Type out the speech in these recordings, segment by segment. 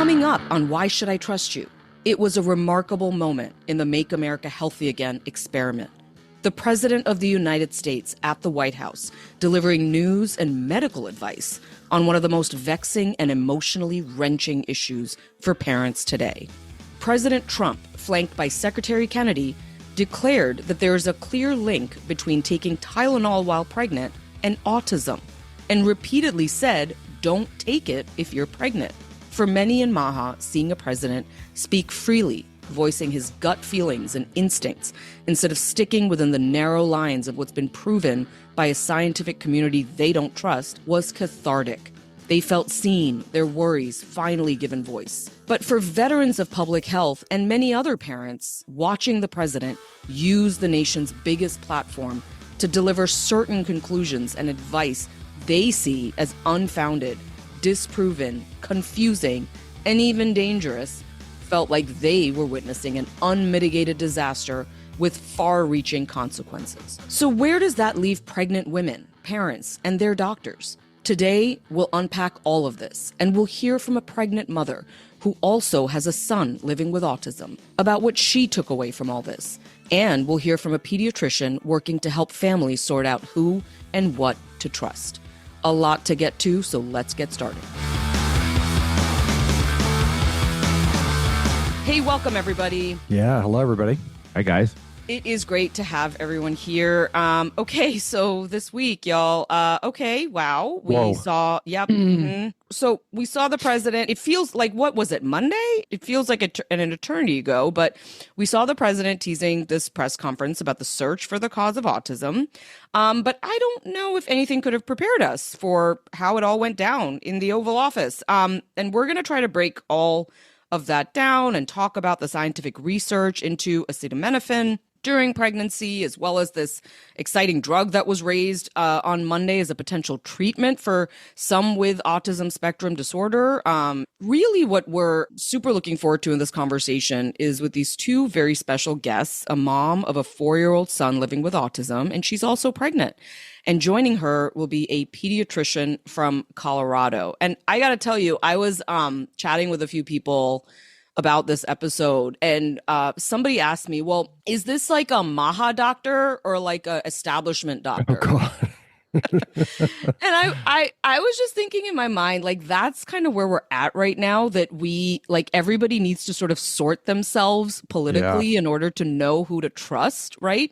Coming up on Why Should I Trust You? It was a remarkable moment in the Make America Healthy Again experiment. The President of the United States at the White House delivering news and medical advice on one of the most vexing and emotionally wrenching issues for parents today. President Trump, flanked by Secretary Kennedy, declared that there is a clear link between taking Tylenol while pregnant and autism, and repeatedly said, don't take it if you're pregnant. For many in MAHA, seeing a president speak freely, voicing his gut feelings and instincts, instead of sticking within the narrow lines of what's been proven by a scientific community they don't trust, was cathartic. They felt seen, their worries finally given voice. But for veterans of public health and many other parents, watching the president use the nation's biggest platform to deliver certain conclusions and advice they see as unfounded, disproven, confusing, and even dangerous, felt like they were witnessing an unmitigated disaster with far-reaching consequences. So where does that leave pregnant women, parents, and their doctors? Today, we'll unpack all of this, and we'll hear from a pregnant mother who also has a son living with autism about what she took away from all this. And we'll hear from a pediatrician working to help families sort out who and what to trust. A lot to get to, so let's get started. Hey, welcome, everybody. Yeah, hello, everybody. Hi, guys. It is great to have everyone here. Okay, so this week, y'all, wow. We saw, So we saw the president. It feels like, what was it, Monday? It feels like an eternity ago, but we saw the president teasing this press conference about the search for the cause of autism. But I don't know if anything could have prepared us for how it all went down in the Oval Office. And we're going to try to break all of that down and talk about the scientific research into acetaminophen during pregnancy, as well as this exciting drug that was raised on Monday as a potential treatment for some with autism spectrum disorder. Really what we're super looking forward to in this conversation is with these two very special guests, a mom of a 4-year-old son living with autism, and she's also pregnant. And joining her will be a pediatrician from Colorado. And I got to tell you, I was chatting with a few people about this episode, and somebody asked me, well, is this like a MAHA doctor or like a establishment doctor? Oh, God. And I was just thinking in my mind, like, that's kind of where we're at right now, that we, like, everybody needs to sort of sort themselves politically in order to know who to trust, right?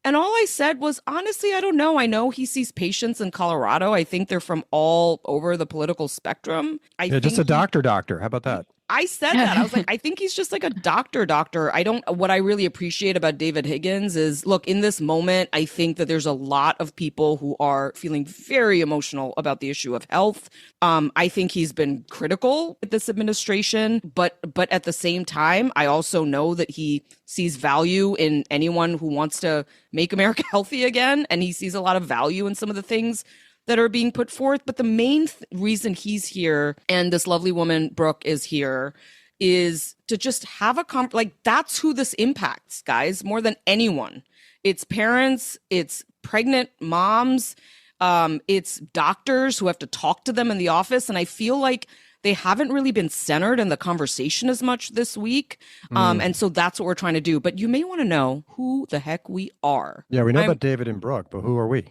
And all I said was, honestly, I don't know. I know he sees patients in Colorado. I think they're from all over the political spectrum. Just a doctor. How about that? I said that. I was like, I think he's just like a doctor. What I really appreciate about David Higgins is, look, in this moment, I think that there's a lot of people who are feeling very emotional about the issue of health. I think he's been critical with this administration, but at the same time, I also know that he sees value in anyone who wants to make America healthy again. And he sees a lot of value in some of the things that are being put forth. But the main reason he's here, and this lovely woman, Brooke, is here, is to just have a that's who this impacts, guys, more than anyone. It's parents, it's pregnant moms, it's doctors who have to talk to them in the office. And I feel like they haven't really been centered in the conversation as much this week. And so that's what we're trying to do. But you may want to know who the heck we are. Yeah, we know about David and Brooke, but who are we?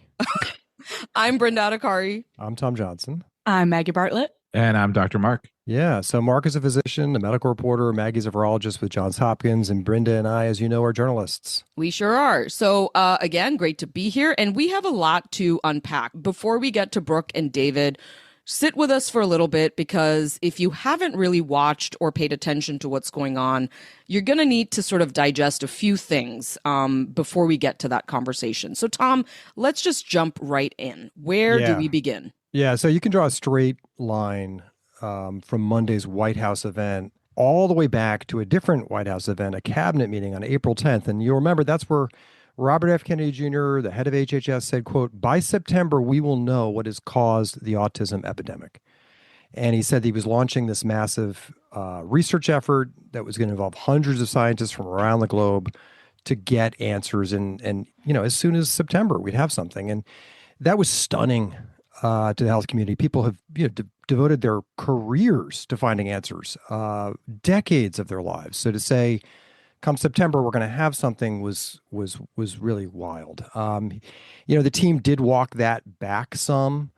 I'm Brenda Adhikari. I'm Tom Johnson. I'm Maggie Bartlett. And I'm Dr. Mark. Yeah, so Mark is a physician, a medical reporter. Maggie's a virologist with Johns Hopkins, and Brenda and I, as you know, are journalists. We sure are. So again, great to be here. And we have a lot to unpack. Before we get to Brooke and David, sit with us for a little bit, because if you haven't really watched or paid attention to what's going on, you're going to need to sort of digest a few things before we get to that conversation. So, Tom, let's just jump right in. Where do we begin? Yeah, so you can draw a straight line from Monday's White House event all the way back to a different White House event, a cabinet meeting on April 10th. And you'll remember that's where Robert F. Kennedy Jr., the head of HHS, said, quote, "By September, we will know what has caused the autism epidemic." And he said he was launching this massive research effort that was going to involve hundreds of scientists from around the globe to get answers. And you know, as soon as September, we'd have something. And that was stunning to the health community. People have devoted their careers to finding answers, decades of their lives. So to say, come September, we're going to have something was really wild. The team did walk that back some,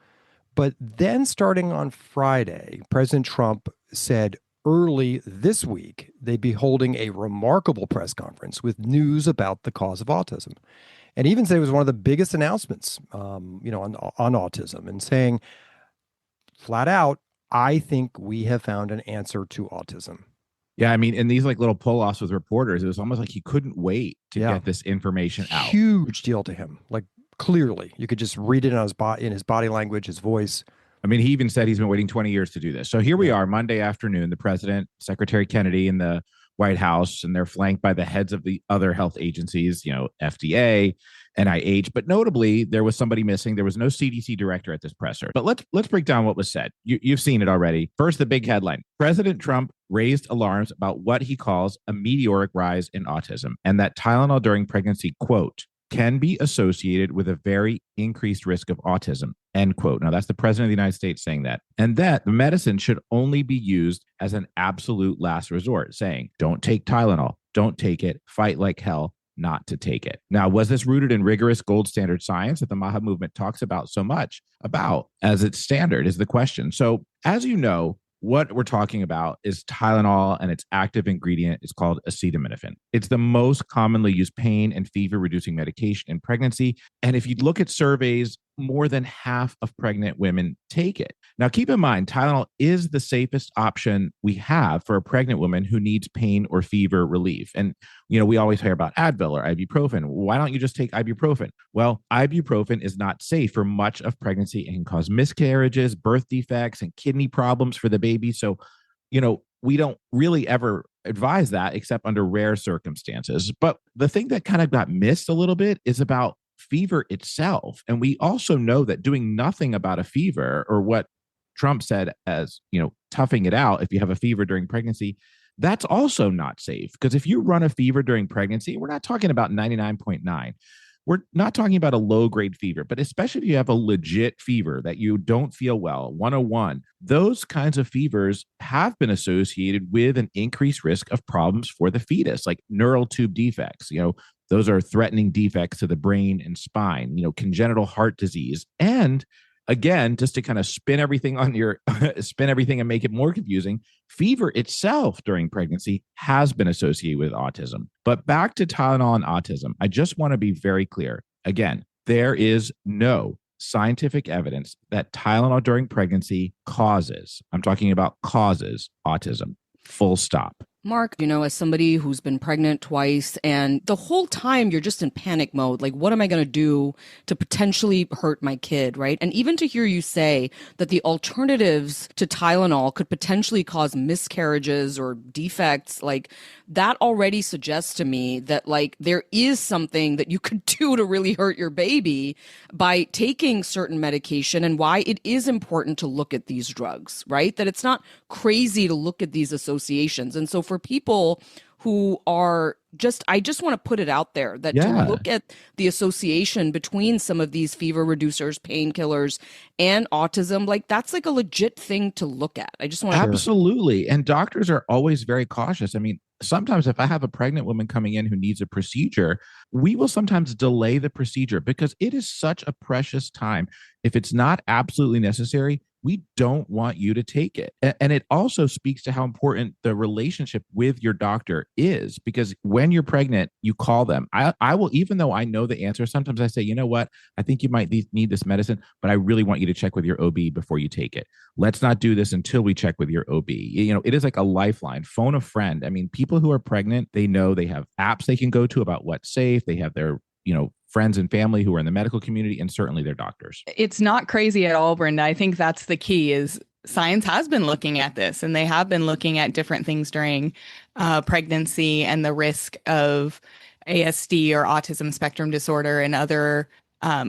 but then starting on Friday, President Trump said early this week they'd be holding a remarkable press conference with news about the cause of autism, and even said it was one of the biggest announcements, on autism, and saying flat out, I think we have found an answer to autism. Yeah, I mean, in these like little pull-offs with reporters, it was almost like he couldn't wait to get this information out. Huge deal to him. Like clearly, you could just read it on in his body language, his voice. I mean, he even said he's been waiting 20 years to do this. So here we are, Monday afternoon, the president, Secretary Kennedy in the White House, and they're flanked by the heads of the other health agencies, FDA, NIH. But notably, there was somebody missing. There was no CDC director at this presser. But let's break down what was said. You've seen it already. First, the big headline. President Trump raised alarms about what he calls a meteoric rise in autism, and that Tylenol during pregnancy, quote, can be associated with a very increased risk of autism, end quote. Now, that's the president of the United States saying that. And that the medicine should only be used as an absolute last resort, saying, don't take Tylenol, don't take it, fight like hell not to take it. Now, was this rooted in rigorous gold standard science that the MAHA movement talks about so much about as its standard is the question. So, as you know, what we're talking about is Tylenol, and its active ingredient is called acetaminophen. It's the most commonly used pain and fever reducing medication in pregnancy. And if you look at surveys, more than half of pregnant women take it. Now, keep in mind, Tylenol is the safest option we have for a pregnant woman who needs pain or fever relief. And, we always hear about Advil or ibuprofen. Why don't you just take ibuprofen? Well, ibuprofen is not safe for much of pregnancy and can cause miscarriages, birth defects, and kidney problems for the baby. So, we don't really ever advise that except under rare circumstances. But the thing that kind of got missed a little bit is about fever itself. And we also know that doing nothing about a fever, or what Trump said as, toughing it out if you have a fever during pregnancy, that's also not safe. Because if you run a fever during pregnancy, we're not talking about 99.9. We're not talking about a low grade fever, but especially if you have a legit fever that you don't feel well, 101, those kinds of fevers have been associated with an increased risk of problems for the fetus, like neural tube defects. Those are threatening defects to the brain and spine, congenital heart disease. And again, just to kind of spin everything and make it more confusing, fever itself during pregnancy has been associated with autism. But back to Tylenol and autism, I just want to be very clear. Again, there is no scientific evidence that Tylenol during pregnancy causes autism. Full stop. Mark, as somebody who's been pregnant twice, and the whole time you're just in panic mode, like, what am I going to do to potentially hurt my kid, right? And even to hear you say that the alternatives to Tylenol could potentially cause miscarriages or defects, like, that already suggests to me that, like, there is something that you could do to really hurt your baby by taking certain medication, and why it is important to look at these drugs, right? That it's not crazy to look at these associations. And so for people who are I just want to put it out there that to look at the association between some of these fever reducers, painkillers, and autism, like, that's like a legit thing to look at. I just want to. Absolutely. And doctors are always very cautious. I mean, sometimes if I have a pregnant woman coming in who needs a procedure, we will sometimes delay the procedure because it is such a precious time. If it's not absolutely necessary, we don't want you to take it. And it also speaks to how important the relationship with your doctor is, because when you're pregnant, you call them. I will, even though I know the answer, sometimes I say, you know what, I think you might need this medicine, but I really want you to check with your OB before you take it. Let's not do this until we check with your OB. It is like a lifeline. Phone a friend. I mean, people who are pregnant, they know they have apps they can go to about what's safe. They have their, friends and family who are in the medical community, and certainly their doctors. It's not crazy at all, Brenda. I think that's the key is science has been looking at this, and they have been looking at different things during pregnancy and the risk of ASD or autism spectrum disorder and other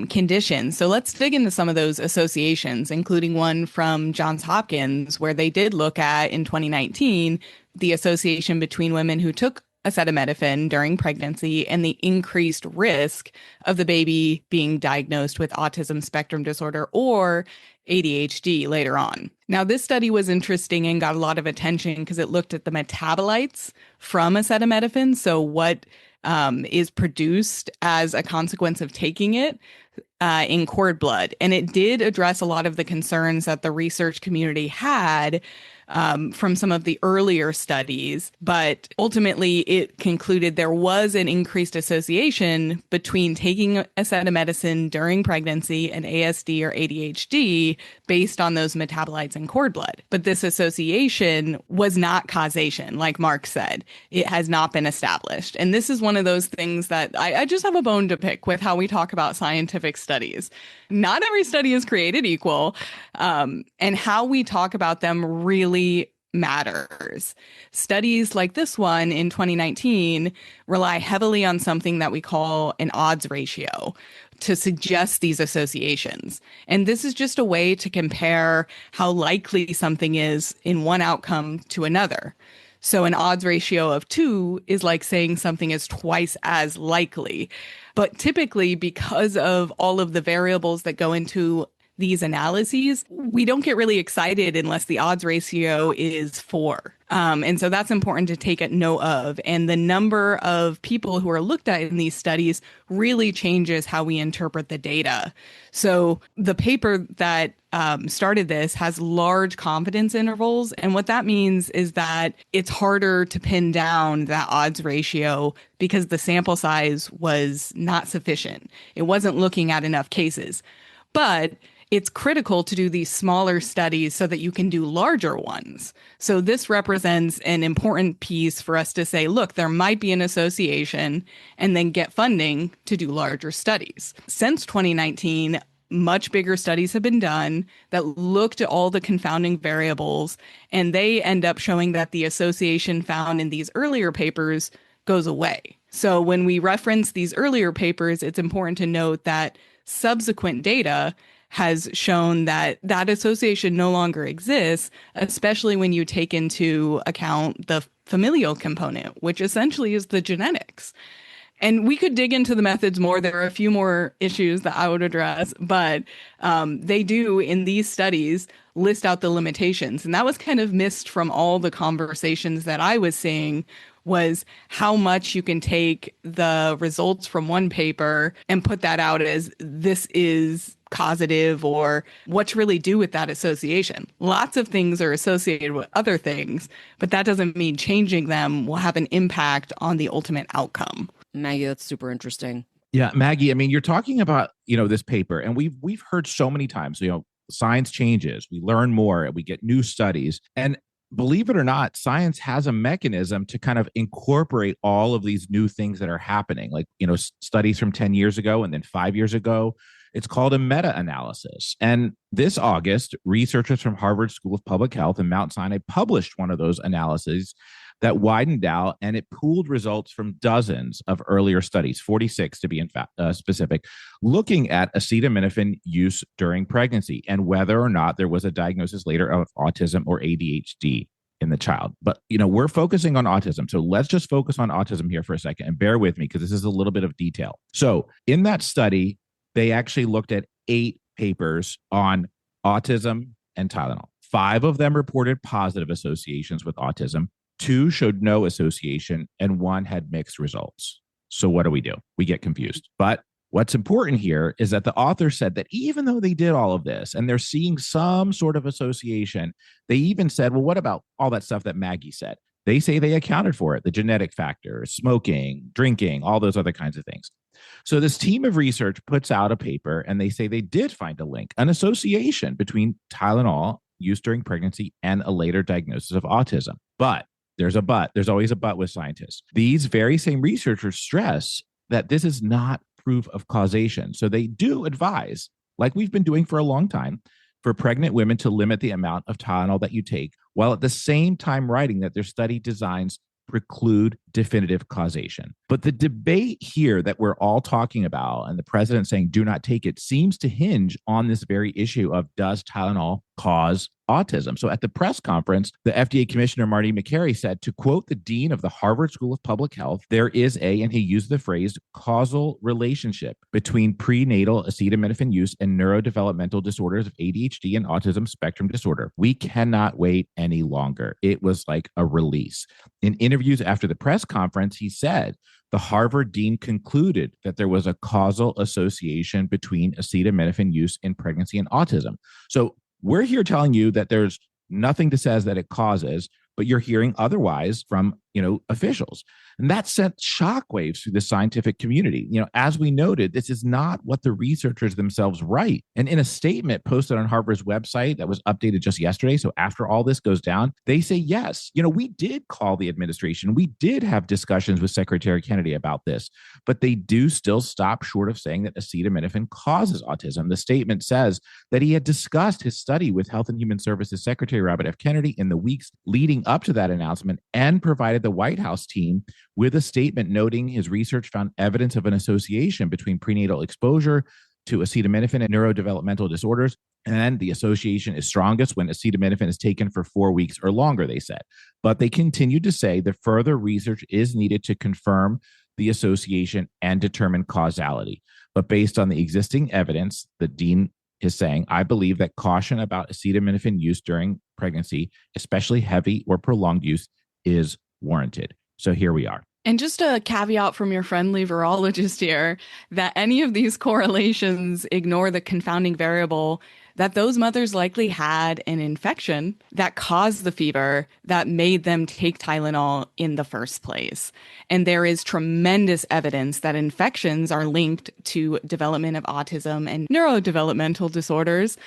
conditions. So let's dig into some of those associations, including one from Johns Hopkins, where they did look at in 2019 the association between women who took acetaminophen during pregnancy and the increased risk of the baby being diagnosed with autism spectrum disorder or ADHD later on. Now, this study was interesting and got a lot of attention because it looked at the metabolites from acetaminophen. So what is produced as a consequence of taking it in cord blood. And it did address a lot of the concerns that the research community had from some of the earlier studies, but ultimately it concluded there was an increased association between taking acetaminophen during pregnancy and ASD or ADHD based on those metabolites in cord blood. But this association was not causation, like Mark said. It has not been established. And this is one of those things that I just have a bone to pick with how we talk about scientific studies. Not every study is created equal, and how we talk about them really matters. Studies like this one in 2019 rely heavily on something that we call an odds ratio to suggest these associations. And this is just a way to compare how likely something is in one outcome to another. So an odds ratio of 2 is like saying something is twice as likely. But typically, because of all of the variables that go into these analyses, we don't get really excited unless the odds ratio is 4. And so that's important to take note of. And the number of people who are looked at in these studies really changes how we interpret the data. So the paper that started this has large confidence intervals. And what that means is that it's harder to pin down that odds ratio because the sample size was not sufficient. It wasn't looking at enough cases. But it's critical to do these smaller studies so that you can do larger ones. So this represents an important piece for us to say, look, there might be an association, and then get funding to do larger studies. Since 2019, much bigger studies have been done that looked at all the confounding variables, and they end up showing that the association found in these earlier papers goes away. So when we reference these earlier papers, it's important to note that subsequent data has shown that that association no longer exists, especially when you take into account the familial component, which essentially is the genetics. And we could dig into the methods more. There are a few more issues that I would address, but they do, in these studies, list out the limitations. And that was kind of missed from all the conversations that I was seeing, was how much you can take the results from one paper and put that out as this is causative, or what to really do with that association. Lots of things are associated with other things, but that doesn't mean changing them will have an impact on the ultimate outcome. Maggie, that's super interesting. Yeah, Maggie, I mean, you're talking about, this paper, and we've heard so many times, science changes, we learn more, and we get new studies. And believe it or not, science has a mechanism to kind of incorporate all of these new things that are happening, like, studies from 10 years ago and then 5 years ago. It's called a meta-analysis. And this August, researchers from Harvard School of Public Health and Mount Sinai published one of those analyses that widened out, and it pooled results from dozens of earlier studies, 46 to be specific, looking at acetaminophen use during pregnancy and whether or not there was a diagnosis later of autism or ADHD in the child. But, we're focusing on autism. So let's just focus on autism here for a second, and bear with me because this is a little bit of detail. So in that study, they actually looked at 8 papers on autism and Tylenol. 5 of them reported positive associations with autism. 2 showed no association, and 1 had mixed results. So what do? We get confused. But what's important here is that the author said that even though they did all of this and they're seeing some sort of association, they even said, well, what about all that stuff that Maggie said? They say they accounted for it, the genetic factors, smoking, drinking, all those other kinds of things. So this team of research puts out a paper, and they say they did find a link, an association between Tylenol use during pregnancy and a later diagnosis of autism. But there's always a but with scientists. These very same researchers stress that this is not proof of causation. So they do advise, like we've been doing for a long time, for pregnant women to limit the amount of Tylenol that you take, while at the same time writing that their study designs preclude definitive causation. But the debate here that we're all talking about and the president saying do not take it seems to hinge on this very issue of does Tylenol cause autism? So at the press conference, the FDA Commissioner Marty Makary said, to quote the dean of the Harvard School of Public Health, there is and he used the phrase, causal relationship between prenatal acetaminophen use and neurodevelopmental disorders of ADHD and autism spectrum disorder. We cannot wait any longer. It was like a release. In interviews after the press conference, he said, the Harvard dean concluded that there was a causal association between acetaminophen use in pregnancy and autism. So we're here telling you that there's nothing that says that it causes, but you're hearing otherwise from, officials. And that sent shockwaves through the scientific community. As we noted, this is not what the researchers themselves write. And in a statement posted on Harvard's website that was updated just yesterday, so after all this goes down, they say, yes, we did call the administration. We did have discussions with Secretary Kennedy about this, but they do still stop short of saying that acetaminophen causes autism. The statement says that he had discussed his study with Health and Human Services Secretary Robert F. Kennedy in the weeks leading up to that announcement and provided the White House team with a statement noting his research found evidence of an association between prenatal exposure to acetaminophen and neurodevelopmental disorders. And the association is strongest when acetaminophen is taken for 4 weeks or longer, they said. But they continued to say that further research is needed to confirm the association and determine causality. But based on the existing evidence, the dean is saying, I believe that caution about acetaminophen use during pregnancy, especially heavy or prolonged use, is warranted. So here we are. And just a caveat from your friendly virologist here, that any of these correlations ignore the confounding variable that those mothers likely had an infection that caused the fever that made them take Tylenol in the first place. And there is tremendous evidence that infections are linked to development of autism and neurodevelopmental disorders.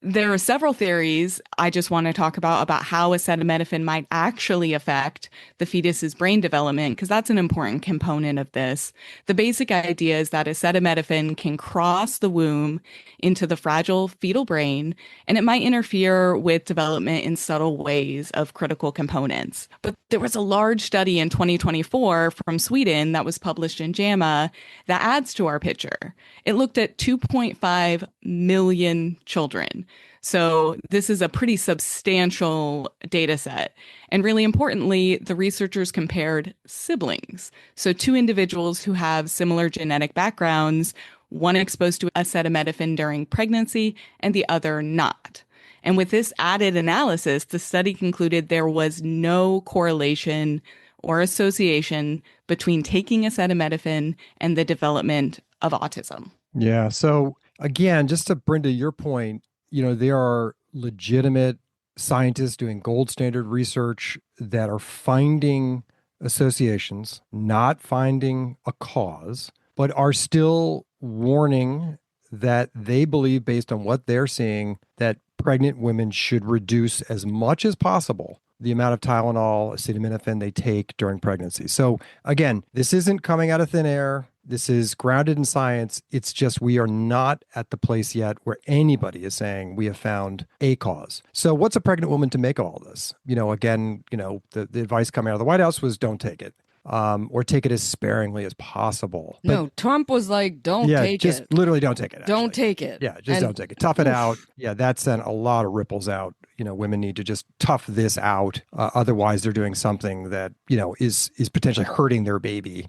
There are several theories I just want to talk about how acetaminophen might actually affect the fetus's brain development, because that's an important component of this. The basic idea is that acetaminophen can cross the womb into the fragile fetal brain, and it might interfere with development in subtle ways of critical components. But there was a large study in 2024 from Sweden that was published in JAMA that adds to our picture. It looked at 2.5 million children. So this is a pretty substantial data set. And really importantly, the researchers compared siblings. So two individuals who have similar genetic backgrounds, one exposed to acetaminophen during pregnancy and the other not. And with this added analysis, the study concluded there was no correlation or association between taking acetaminophen and the development of autism. Yeah. So again, just to Brenda, your point, there are legitimate scientists doing gold standard research that are finding associations, not finding a cause, but are still warning that they believe, based on what they're seeing, that pregnant women should reduce as much as possible the amount of Tylenol, acetaminophen they take during pregnancy. So again, this isn't coming out of thin air. This is grounded in science. It's just we are not at the place yet where anybody is saying we have found a cause. So what's a pregnant woman to make of all this? The advice coming out of the White House was don't take it. Or take it as sparingly as possible. But, no, Trump was like, don't take just it. Literally don't take it. Actually. Don't take it. Yeah, just don't take it. Tough it out. Yeah, that sent a lot of ripples out. Women need to just tough this out. Otherwise, they're doing something that, is potentially hurting their baby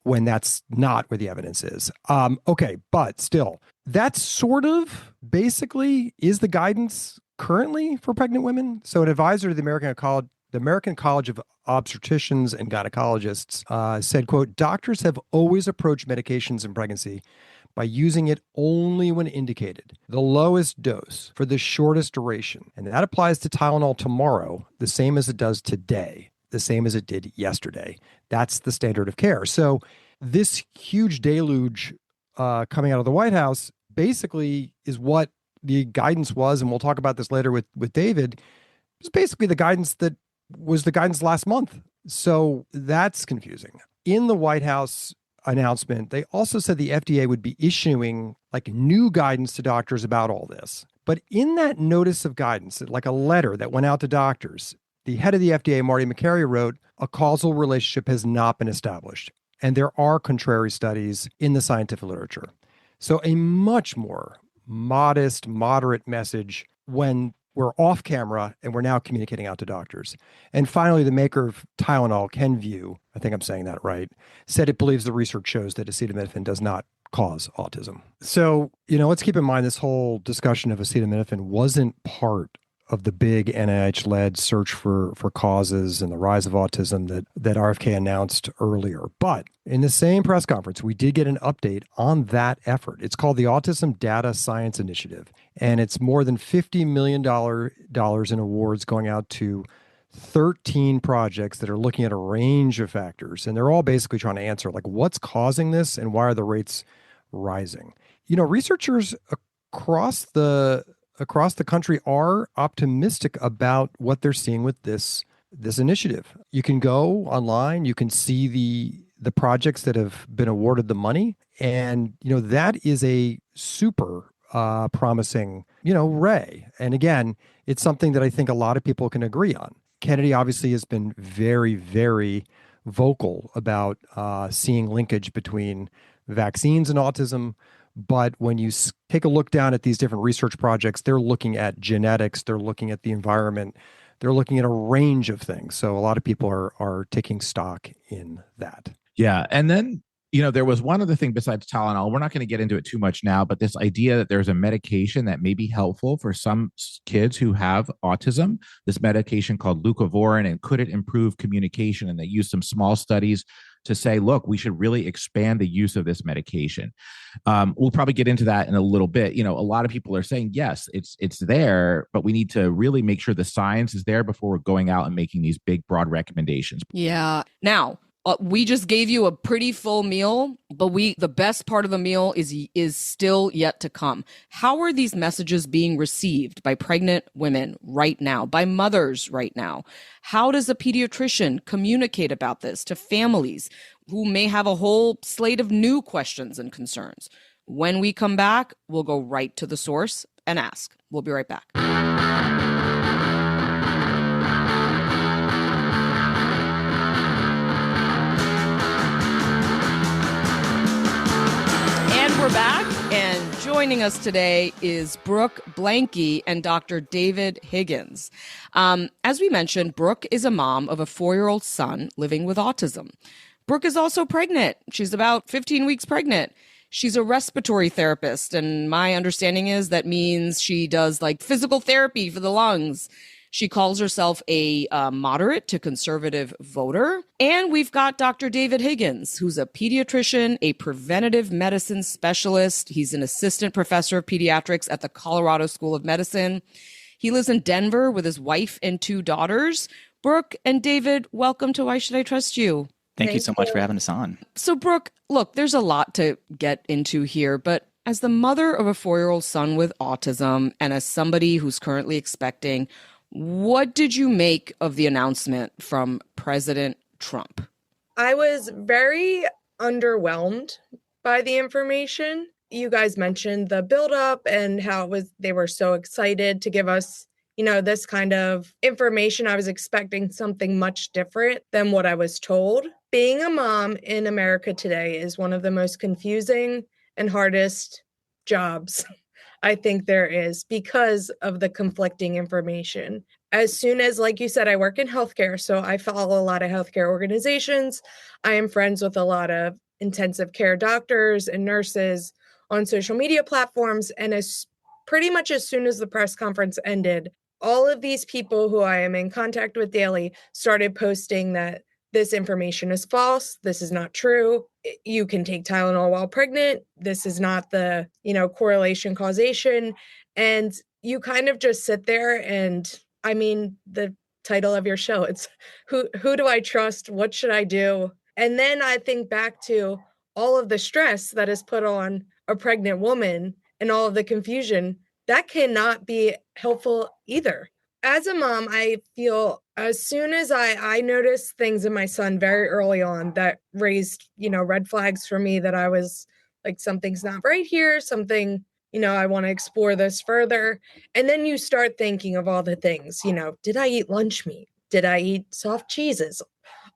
when that's not where the evidence is. Okay, but still, that sort of basically is the guidance currently for pregnant women. So an advisor to the American College of Obstetricians and Gynecologists said, quote, doctors have always approached medications in pregnancy by using it only when indicated, the lowest dose for the shortest duration. And that applies to Tylenol tomorrow, the same as it does today, the same as it did yesterday. That's the standard of care. So this huge deluge coming out of the White House basically is what the guidance was, and we'll talk about this later with David. It was basically the guidance that was the guidance last month. So that's confusing. In the White House announcement, they also said the FDA would be issuing new guidance to doctors about all this. But in that notice of guidance, like a letter that went out to doctors, The head of the FDA, Marty Makary, wrote, a causal relationship has not been established, and there are contrary studies in the scientific literature. So a much more modest, moderate message when we're off camera and we're now communicating out to doctors. And finally, the maker of Tylenol, Kenvue, I think I'm saying that right, said it believes the research shows that acetaminophen does not cause autism. So, let's keep in mind this whole discussion of acetaminophen wasn't part of the big NIH-led search for causes and the rise of autism that RFK announced earlier. But in the same press conference, we did get an update on that effort. It's called the Autism Data Science Initiative, and it's more than $50 million in awards going out to 13 projects that are looking at a range of factors, and they're all basically trying to answer, like, what's causing this and why are the rates rising? Researchers across the country are optimistic about what they're seeing with this initiative. You can go online, you can see the projects that have been awarded the money, and that is a super promising ray. And again, it's something that I think a lot of people can agree on. Kennedy obviously has been very, very vocal about seeing linkage between vaccines and autism. But when you take a look down at these different research projects, they're looking at genetics, they're looking at the environment, they're looking at a range of things. So a lot of people are taking stock in that. Yeah. And then, there was one other thing besides Tylenol. We're not going to get into it too much now, but this idea that there's a medication that may be helpful for some kids who have autism, this medication called leucovorin, and could it improve communication? And they used some small studies to say, look, we should really expand the use of this medication. We'll probably get into that in a little bit. A lot of people are saying, yes, it's there, but we need to really make sure the science is there before we're going out and making these big, broad recommendations. Yeah. Now, we just gave you a pretty full meal, but the best part of the meal is still yet to come. How are these messages being received by pregnant women right now, by mothers right now? How does a pediatrician communicate about this to families who may have a whole slate of new questions and concerns? When we come back, we'll go right to the source and ask. We'll be right back. We're back, and joining us today is Brooke Blanke and Dr. David Higgins. As we mentioned, Brooke is a mom of a 4-year-old son living with autism. Brooke is also pregnant. She's about 15 weeks pregnant. She's a respiratory therapist, and my understanding is that means she does like physical therapy for the lungs. She calls herself a moderate to conservative voter. And we've got Dr. David Higgins, who's a pediatrician, a preventative medicine specialist. He's an assistant professor of pediatrics at the Colorado School of Medicine. He lives in Denver with his wife and 2 daughters. Brooke and David, welcome to Why Should I Trust You? Thank you so much for having us on. So, Brooke, look, there's a lot to get into here, but as the mother of a 4-year-old son with autism and as somebody who's currently expecting, what did you make of the announcement from President Trump? I was very underwhelmed by the information. You guys mentioned the buildup and how they were so excited to give us, this kind of information. I was expecting something much different than what I was told. Being a mom in America today is one of the most confusing and hardest jobs I think there is because of the conflicting information. As soon as, like you said, I work in healthcare, so I follow a lot of healthcare organizations. I am friends with a lot of intensive care doctors and nurses on social media platforms. And pretty much as soon as the press conference ended, all of these people who I am in contact with daily started posting that this information is false. This is not true. You can take Tylenol while pregnant. This is not the, correlation causation. And you kind of just sit there and, the title of your show, it's who do I trust? What should I do? And then I think back to all of the stress that is put on a pregnant woman and all of the confusion. That cannot be helpful either. As a mom, I feel as soon as I noticed things in my son very early on that raised, red flags for me, that I was like, something's not right here, something, I want to explore this further. And then you start thinking of all the things, did I eat lunch meat? Did I eat soft cheeses?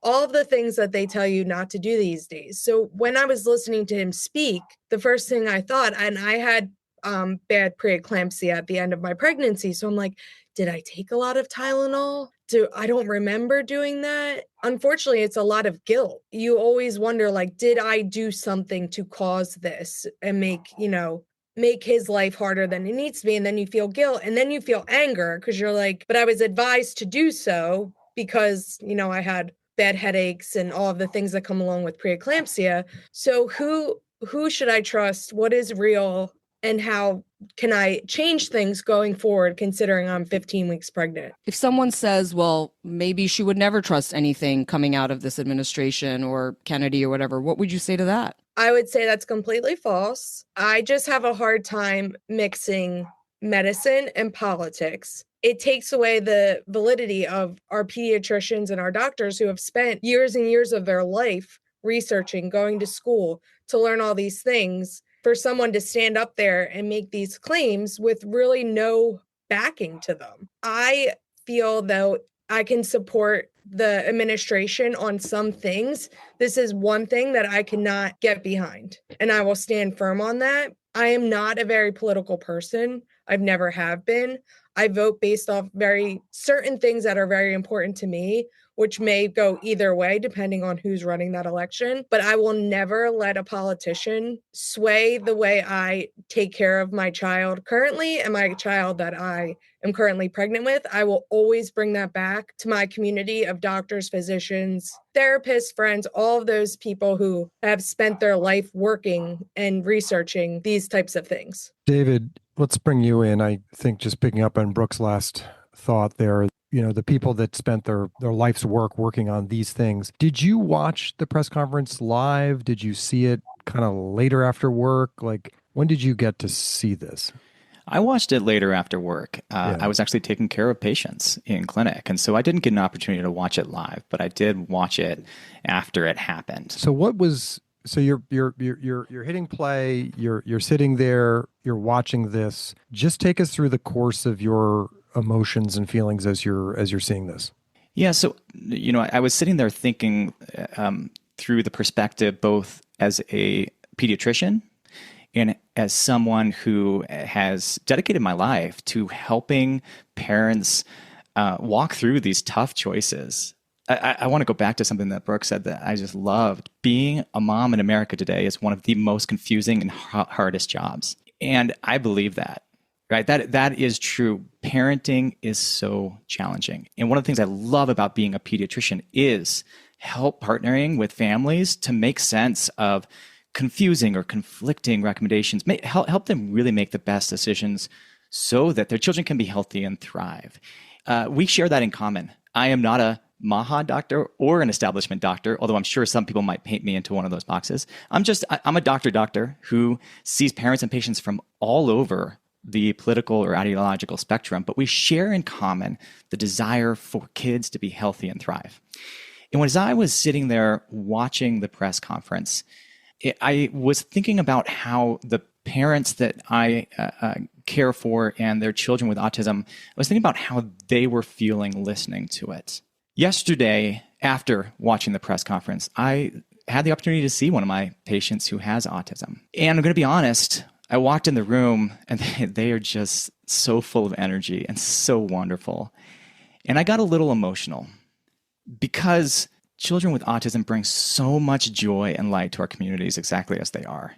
All of the things that they tell you not to do these days. So when I was listening to him speak, the first thing I thought, and I had bad preeclampsia at the end of my pregnancy. So I'm like, did I take a lot of Tylenol? I don't remember doing that. Unfortunately, it's a lot of guilt. You always wonder, like, did I do something to cause this and make his life harder than it needs to be? And then you feel guilt, and then you feel anger because you're like, but I was advised to do so because, I had bad headaches and all of the things that come along with preeclampsia. So who should I trust? What is real? And how can I change things going forward, considering I'm 15 weeks pregnant? If someone says, well, maybe she would never trust anything coming out of this administration or Kennedy or whatever, what would you say to that? I would say that's completely false. I just have a hard time mixing medicine and politics. It takes away the validity of our pediatricians and our doctors who have spent years and years of their life researching, going to school to learn all these things, for someone to stand up there and make these claims with really no backing to them. I feel though I can support the administration on some things. This is one thing that I cannot get behind, and I will stand firm on that. I am not a very political person. I've never have been. I vote based off very certain things that are very important to me, which may go either way depending on who's running that election. But I will never let a politician sway the way I take care of my child currently and my child that I am currently pregnant with. I will always bring that back to my community of doctors, physicians, therapists, friends, all of those people who have spent their life working and researching these types of things. David, let's bring you in. I think just picking up on Brooke's last thought there, the people that spent their life's work working on these things. Did you watch the press conference live? Did you see it kind of later after work? Like, when did you get to see this? I watched it later after work. I was actually taking care of patients in clinic, and so I didn't get an opportunity to watch it live, but I did watch it after it happened. So you're hitting play, you're sitting there, you're watching this. Just take us through the course of your emotions and feelings as you're seeing this. Yeah, so I was sitting there thinking through the perspective both as a pediatrician and as someone who has dedicated my life to helping parents walk through these tough choices. I want to go back to something that Brooke said that I just loved. Being a mom in America today is one of the most confusing and hardest jobs. And I believe that. Right? That is true. Parenting is so challenging. And one of the things I love about being a pediatrician is partnering with families to make sense of confusing or conflicting recommendations, help them really make the best decisions so that their children can be healthy and thrive. We share that in common. I am not a MAHA doctor or an establishment doctor, although I'm sure some people might paint me into one of those boxes. I'm a doctor who sees parents and patients from all over the political or ideological spectrum, but we share in common the desire for kids to be healthy and thrive. And as I was sitting there watching the press conference, I was thinking about how the parents that I care for and their children with autism, I was thinking about how they were feeling listening to it. Yesterday, after watching the press conference, I had the opportunity to see one of my patients who has autism. And I'm going to be honest, I walked in the room and they are just so full of energy and so wonderful. And I got a little emotional because children with autism bring so much joy and light to our communities exactly as they are.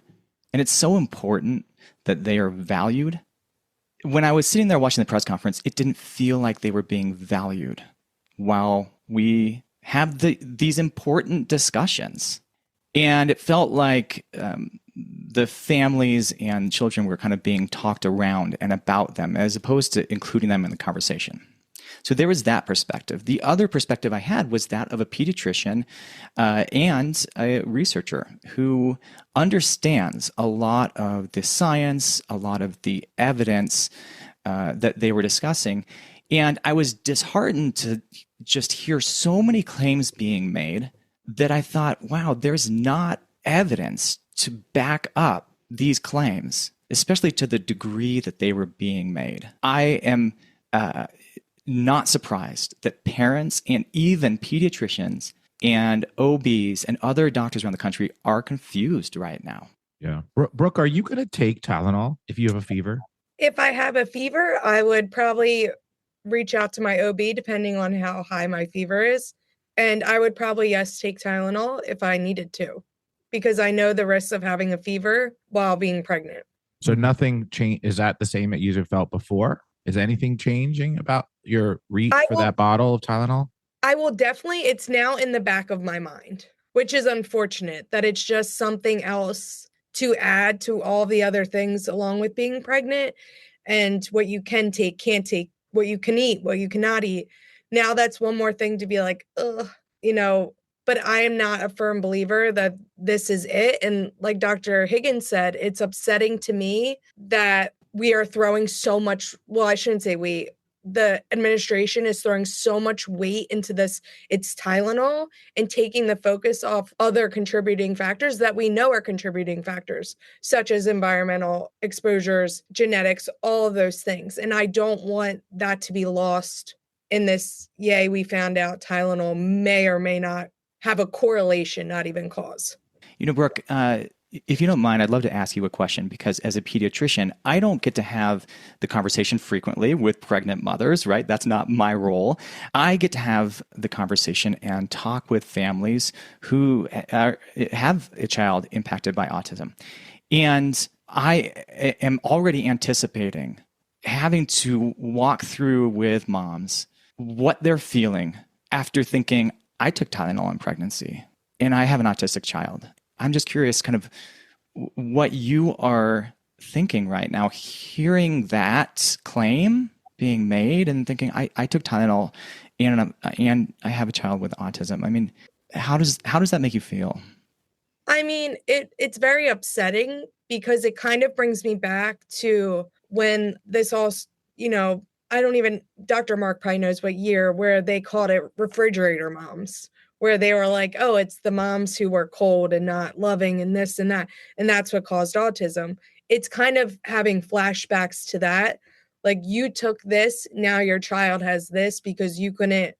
And it's so important that they are valued. When I was sitting there watching the press conference, it didn't feel like they were being valued while we have these important discussions. And it felt like the families and children were kind of being talked around and about them as opposed to including them in the conversation. So there was that perspective. The other perspective I had was that of a pediatrician and a researcher who understands a lot of the science, a lot of the evidence that they were discussing. And I was disheartened to just hear so many claims being made that I thought, wow, there's not evidence to back up these claims, especially to the degree that they were being made. I am not surprised that parents and even pediatricians and OBs and other doctors around the country are confused right now. Yeah. Brooke, are you going to take Tylenol if you have a fever? If I have a fever, I would probably reach out to my OB depending on how high my fever is. And I would probably, yes, take Tylenol if I needed to, because I know the risks of having a fever while being pregnant. So nothing change. Is that the same that you felt before? Is anything changing about your reach for that bottle of Tylenol? I will definitely, it's now in the back of my mind, which is unfortunate that it's just something else to add to all the other things along with being pregnant and what you can take, can't take, what you can eat, what you cannot eat. Now that's one more thing to be like, ugh, but I am not a firm believer that this is it. And like Dr. Higgins said, it's upsetting to me that we are throwing so much, well, I shouldn't say we, the administration is throwing so much weight into this, it's Tylenol, and taking the focus off other contributing factors that we know are contributing factors, such as environmental exposures, genetics, all of those things. And I don't want that to be lost in this, yay, we found out Tylenol may or may not have a correlation, not even cause. Brooke, if you don't mind, I'd love to ask you a question, because as a pediatrician, I don't get to have the conversation frequently with pregnant mothers, right? That's not my role. I get to have the conversation and talk with families who have a child impacted by autism. And I am already anticipating having to walk through with moms what they're feeling after thinking, I took Tylenol in pregnancy and I have an autistic child. I'm just curious kind of what you are thinking right now, hearing that claim being made and thinking, I took Tylenol and I have a child with autism. I mean, how does that make you feel? I mean, it's very upsetting because it kind of brings me back to when this all, Dr. Mark probably knows what year, where they called it refrigerator moms, where they were like, oh, it's the moms who were cold and not loving and this and that. And that's what caused autism. It's kind of having flashbacks to that. Like, you took this, now your child has this because you couldn't,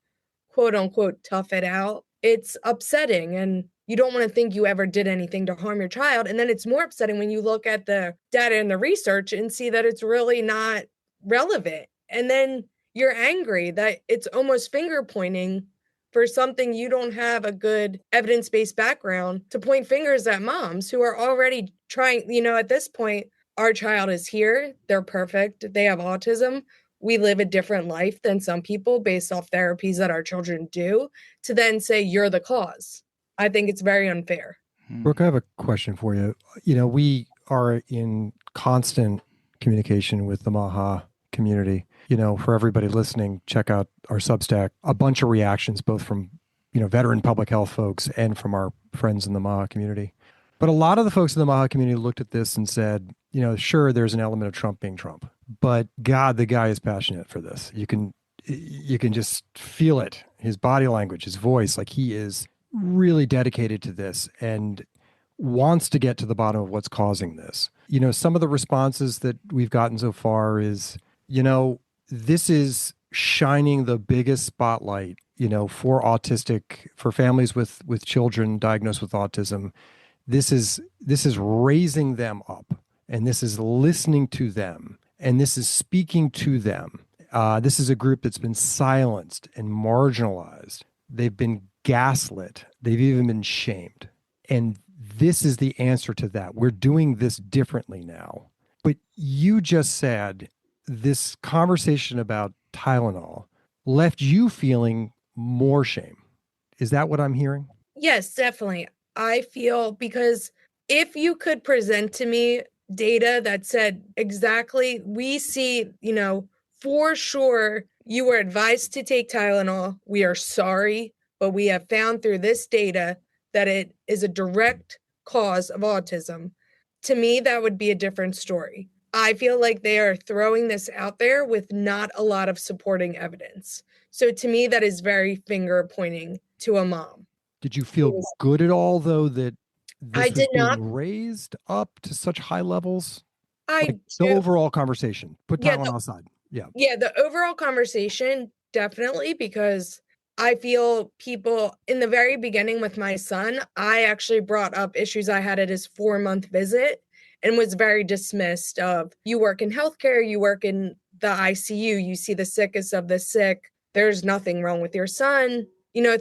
quote unquote, tough it out. It's upsetting. And you don't want to think you ever did anything to harm your child. And then it's more upsetting when you look at the data and the research and see that it's really not relevant. And then you're angry that it's almost finger pointing for something you don't have a good evidence-based background to point fingers at moms who are already trying, at this point, our child is here, they're perfect, they have autism, we live a different life than some people based off therapies that our children do, to then say you're the cause. I think it's very unfair. Brooke, I have a question for you. We are in constant communication with the MAHA community. For everybody listening, check out our Substack. A bunch of reactions, both from, veteran public health folks and from our friends in the MAHA community. But a lot of the folks in the MAHA community looked at this and said, sure, there's an element of Trump being Trump, but God, the guy is passionate for this. You can just feel it. His body language, his voice, like he is really dedicated to this and wants to get to the bottom of what's causing this. Some of the responses that we've gotten so far is, this is shining the biggest spotlight, for families with children diagnosed with autism. This is raising them up, and this is listening to them, and this is speaking to them. This is a group that's been silenced and marginalized. They've been gaslit. They've even been shamed. And this is the answer to that. We're doing this differently now. But you just said this conversation about Tylenol left you feeling more shame. Is that what I'm hearing? Yes, definitely. I feel, because if you could present to me data that said exactly, we see, for sure you were advised to take Tylenol. We are sorry, but we have found through this data that it is a direct cause of autism. To me, that would be a different story. I feel like they are throwing this out there with not a lot of supporting evidence. So to me, that is very finger pointing to a mom. Did you feel good at all, though, that this I was did being not raised up to such high levels? The overall conversation, put Tylenol aside. Yeah. Yeah, the overall conversation definitely, because I feel people in the very beginning with my son, I actually brought up issues I had at his 4-month visit and was very dismissed of, you work in healthcare, you work in the ICU, you see the sickest of the sick. There's nothing wrong with your son.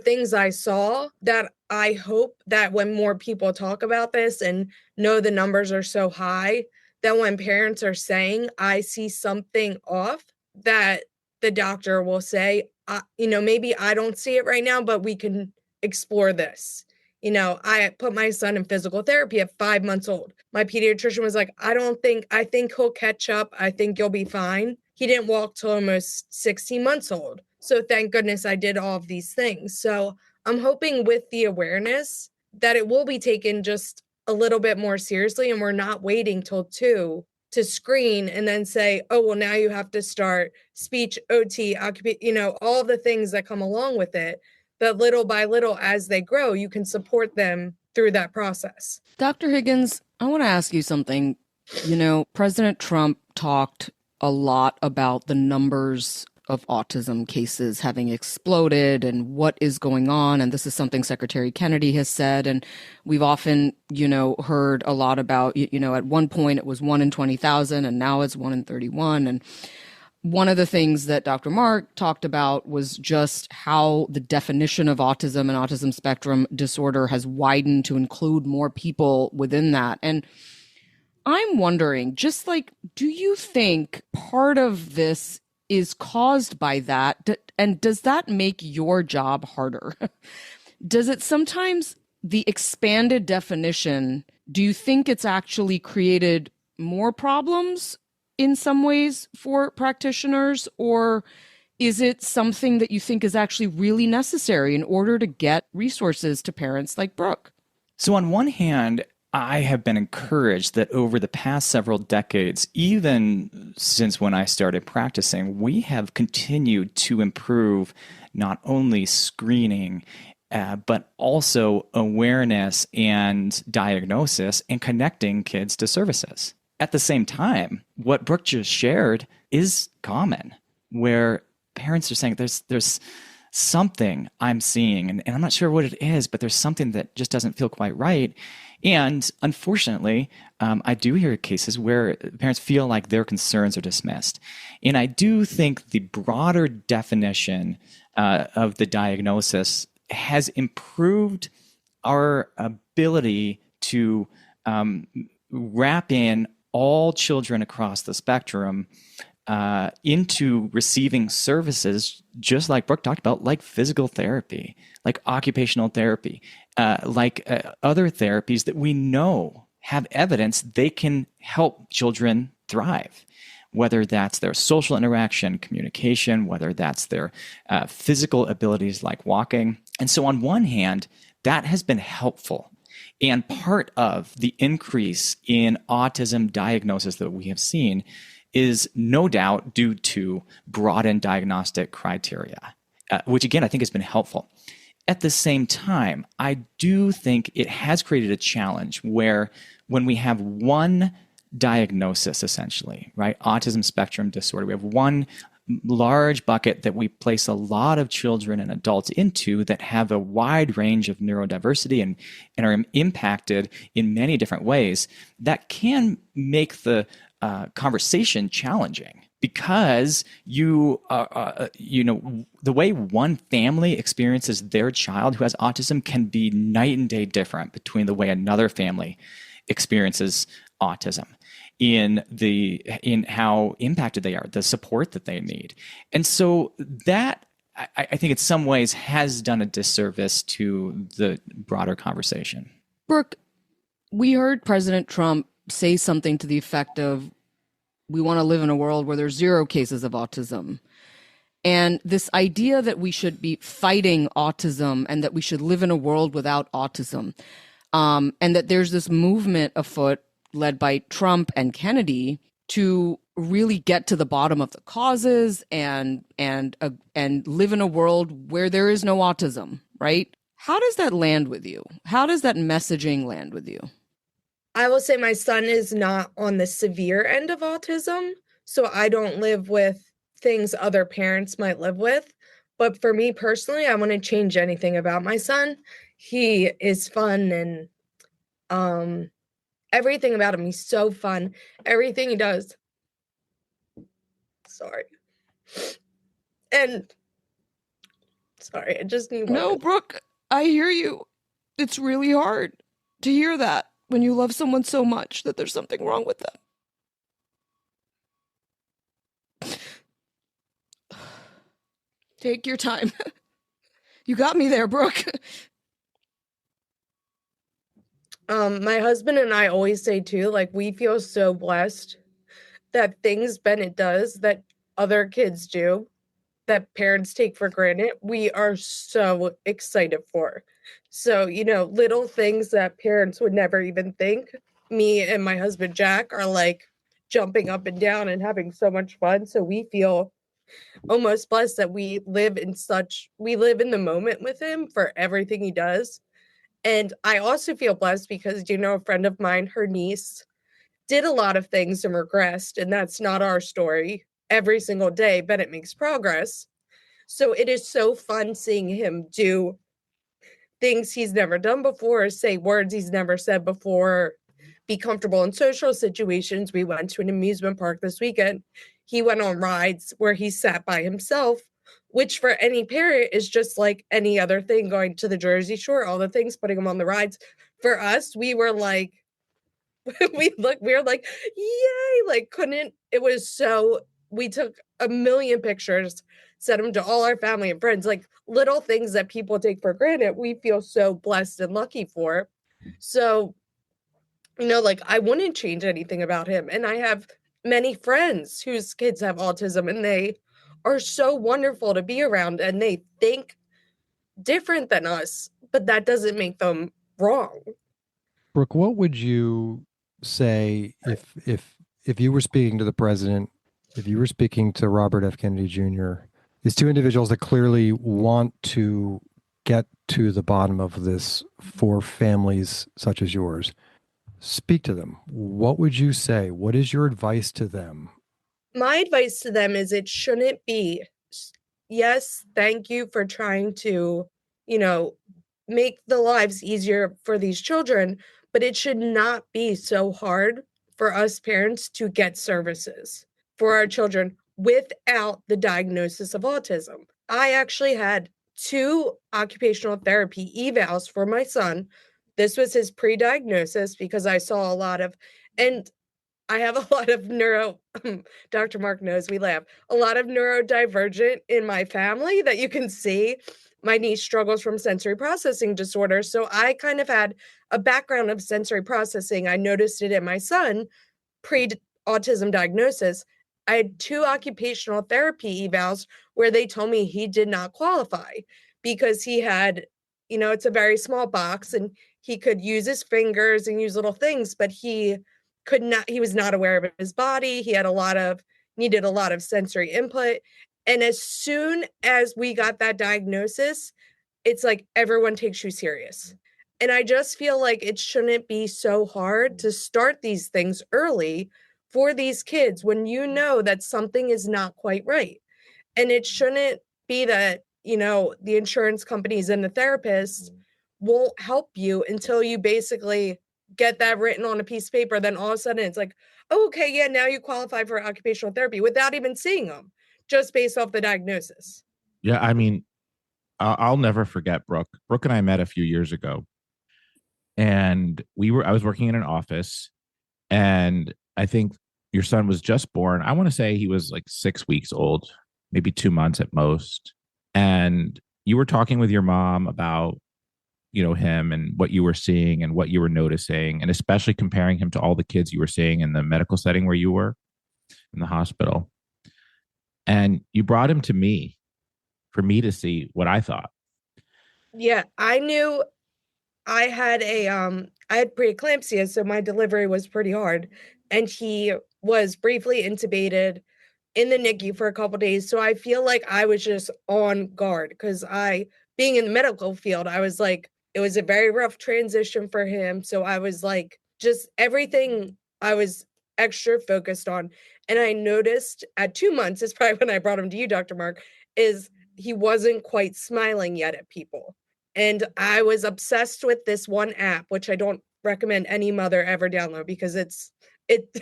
Things I saw that I hope that when more people talk about this and know the numbers are so high, that when parents are saying, I see something off, that the doctor will say, maybe I don't see it right now, but we can explore this. I put my son in physical therapy at 5 months old. My pediatrician was like, I think he'll catch up. I think you'll be fine. He didn't walk till almost 16 months old. So thank goodness I did all of these things. So I'm hoping with the awareness that it will be taken just a little bit more seriously, and we're not waiting till 2 to screen and then say, oh, well, now you have to start speech, OT, all the things that come along with it. But little by little, as they grow, you can support them through that process. Dr. Higgins, I want to ask you something. President Trump talked a lot about the numbers of autism cases having exploded and what is going on. And this is something Secretary Kennedy has said. And we've often, heard a lot about, at one point it was 1 in 20,000 and now it's 1 in 31. And one of the things that Dr. Mark talked about was just how the definition of autism and autism spectrum disorder has widened to include more people within that. And I'm wondering, just like, do you think part of this is caused by that? And does that make your job harder? Does it sometimes, the expanded definition, do you think it's actually created more problems in some ways for practitioners? Or is it something that you think is actually really necessary in order to get resources to parents like Brooke? So on one hand, I have been encouraged that over the past several decades, even since when I started practicing, we have continued to improve not only screening, but also awareness and diagnosis and connecting kids to services. At the same time, what Brooke just shared is common, where parents are saying there's something I'm seeing, and I'm not sure what it is, but there's something that just doesn't feel quite right. And unfortunately, I do hear cases where parents feel like their concerns are dismissed. And I do think the broader definition of the diagnosis has improved our ability to wrap in all children across the spectrum into receiving services, just like Brooke talked about, like physical therapy, like occupational therapy, like other therapies that we know have evidence they can help children thrive, whether that's their social interaction, communication, whether that's their physical abilities like walking. And so on one hand, that has been helpful. And part of the increase in autism diagnosis that we have seen is no doubt due to broadened diagnostic criteria, which again, I think has been helpful. At the same time, I do think it has created a challenge where when we have one diagnosis, essentially, right, autism spectrum disorder, we have one large bucket that we place a lot of children and adults into that have a wide range of neurodiversity and are impacted in many different ways, that can make the conversation challenging, because the way one family experiences their child who has autism can be night and day different between the way another family experiences autism, in how impacted they are, the support that they need. And so that, I think in some ways has done a disservice to the broader conversation. Brooke, we heard President Trump say something to the effect of, we want to live in a world where there's 0 cases of autism. And this idea that we should be fighting autism and that we should live in a world without autism, and that there's this movement afoot led by Trump and Kennedy to really get to the bottom of the causes and live in a world where there is no autism, right? How does that land with you? How does that messaging land with you? I will say my son is not on the severe end of autism, so I don't live with things other parents might live with. But for me personally, I wouldn't change anything about my son. He is fun, and everything about him, he's so fun. Everything he does. Sorry. And sorry, I just need one. No, Brooke, I hear you. It's really hard to hear that when you love someone so much that there's something wrong with them. Take your time. You got me there, Brooke. My husband and I always say too, like, we feel so blessed that things Bennett does that other kids do, that parents take for granted, we are so excited for. So, little things that parents would never even think, me and my husband Jack are like jumping up and down and having so much fun. So we feel almost blessed that we live in the moment with him for everything he does. And I also feel blessed because, a friend of mine, her niece, did a lot of things and regressed, and that's not our story. Every single day, Bennett makes progress. So it is so fun seeing him do things he's never done before, say words he's never said before, be comfortable in social situations. We went to an amusement park this weekend. He went on rides where he sat by himself, which for any parent is just like any other thing, going to the Jersey Shore, all the things, putting him on the rides. For us, we were like, we were like, yay, like it was so, we took a million pictures, sent them to all our family and friends, like little things that people take for granted. We feel so blessed and lucky for. So, like, I wouldn't change anything about him. And I have many friends whose kids have autism, and they are so wonderful to be around, and they think different than us, but that doesn't make them wrong. Brooke, what would you say if you were speaking to the president, if you were speaking to Robert F. Kennedy Jr., these two individuals that clearly want to get to the bottom of this for families such as yours? Speak to them. What would you say? What is your advice to them? My advice to them is it shouldn't be, yes, thank you for trying to, make the lives easier for these children, but it should not be so hard for us parents to get services for our children without the diagnosis of autism. I actually had 2 occupational therapy evals for my son. This was his pre-diagnosis because I saw a lot of, and I have a lot of Dr. Mark knows, we laugh, a lot of neurodivergent in my family that you can see. My niece struggles from sensory processing disorder. So I kind of had a background of sensory processing. I noticed it in my son, pre-autism diagnosis. I had 2 occupational therapy evals where they told me he did not qualify because he had, it's a very small box and he could use his fingers and use little things, but he was not aware of his body. He had needed a lot of sensory input. And as soon as we got that diagnosis, it's like everyone takes you serious. And I just feel like it shouldn't be so hard to start these things early for these kids when you know that something is not quite right. And it shouldn't be that, the insurance companies and the therapists won't help you until you basically get that written on a piece of paper. Then all of a sudden it's like, oh, okay, yeah, now you qualify for occupational therapy without even seeing them, just based off the diagnosis. Yeah, I mean, I'll never forget Brooke. Brooke and I met a few years ago, and I was working in an office, and I think your son was just born. I want to say he was like 6 weeks old, maybe 2 months at most. And you were talking with your mom about, him and what you were seeing and what you were noticing, and especially comparing him to all the kids you were seeing in the medical setting where you were in the hospital. And you brought him to me for me to see what I thought. Yeah, I knew I had I had preeclampsia, so my delivery was pretty hard. And he was briefly intubated in the NICU for a couple days. So I feel like I was just on guard because being in the medical field, I was like, it was a very rough transition for him. So I was like, just everything I was extra focused on. And I noticed at 2 months, is probably when I brought him to you, Dr. Mark, is he wasn't quite smiling yet at people. And I was obsessed with this one app, which I don't recommend any mother ever download because it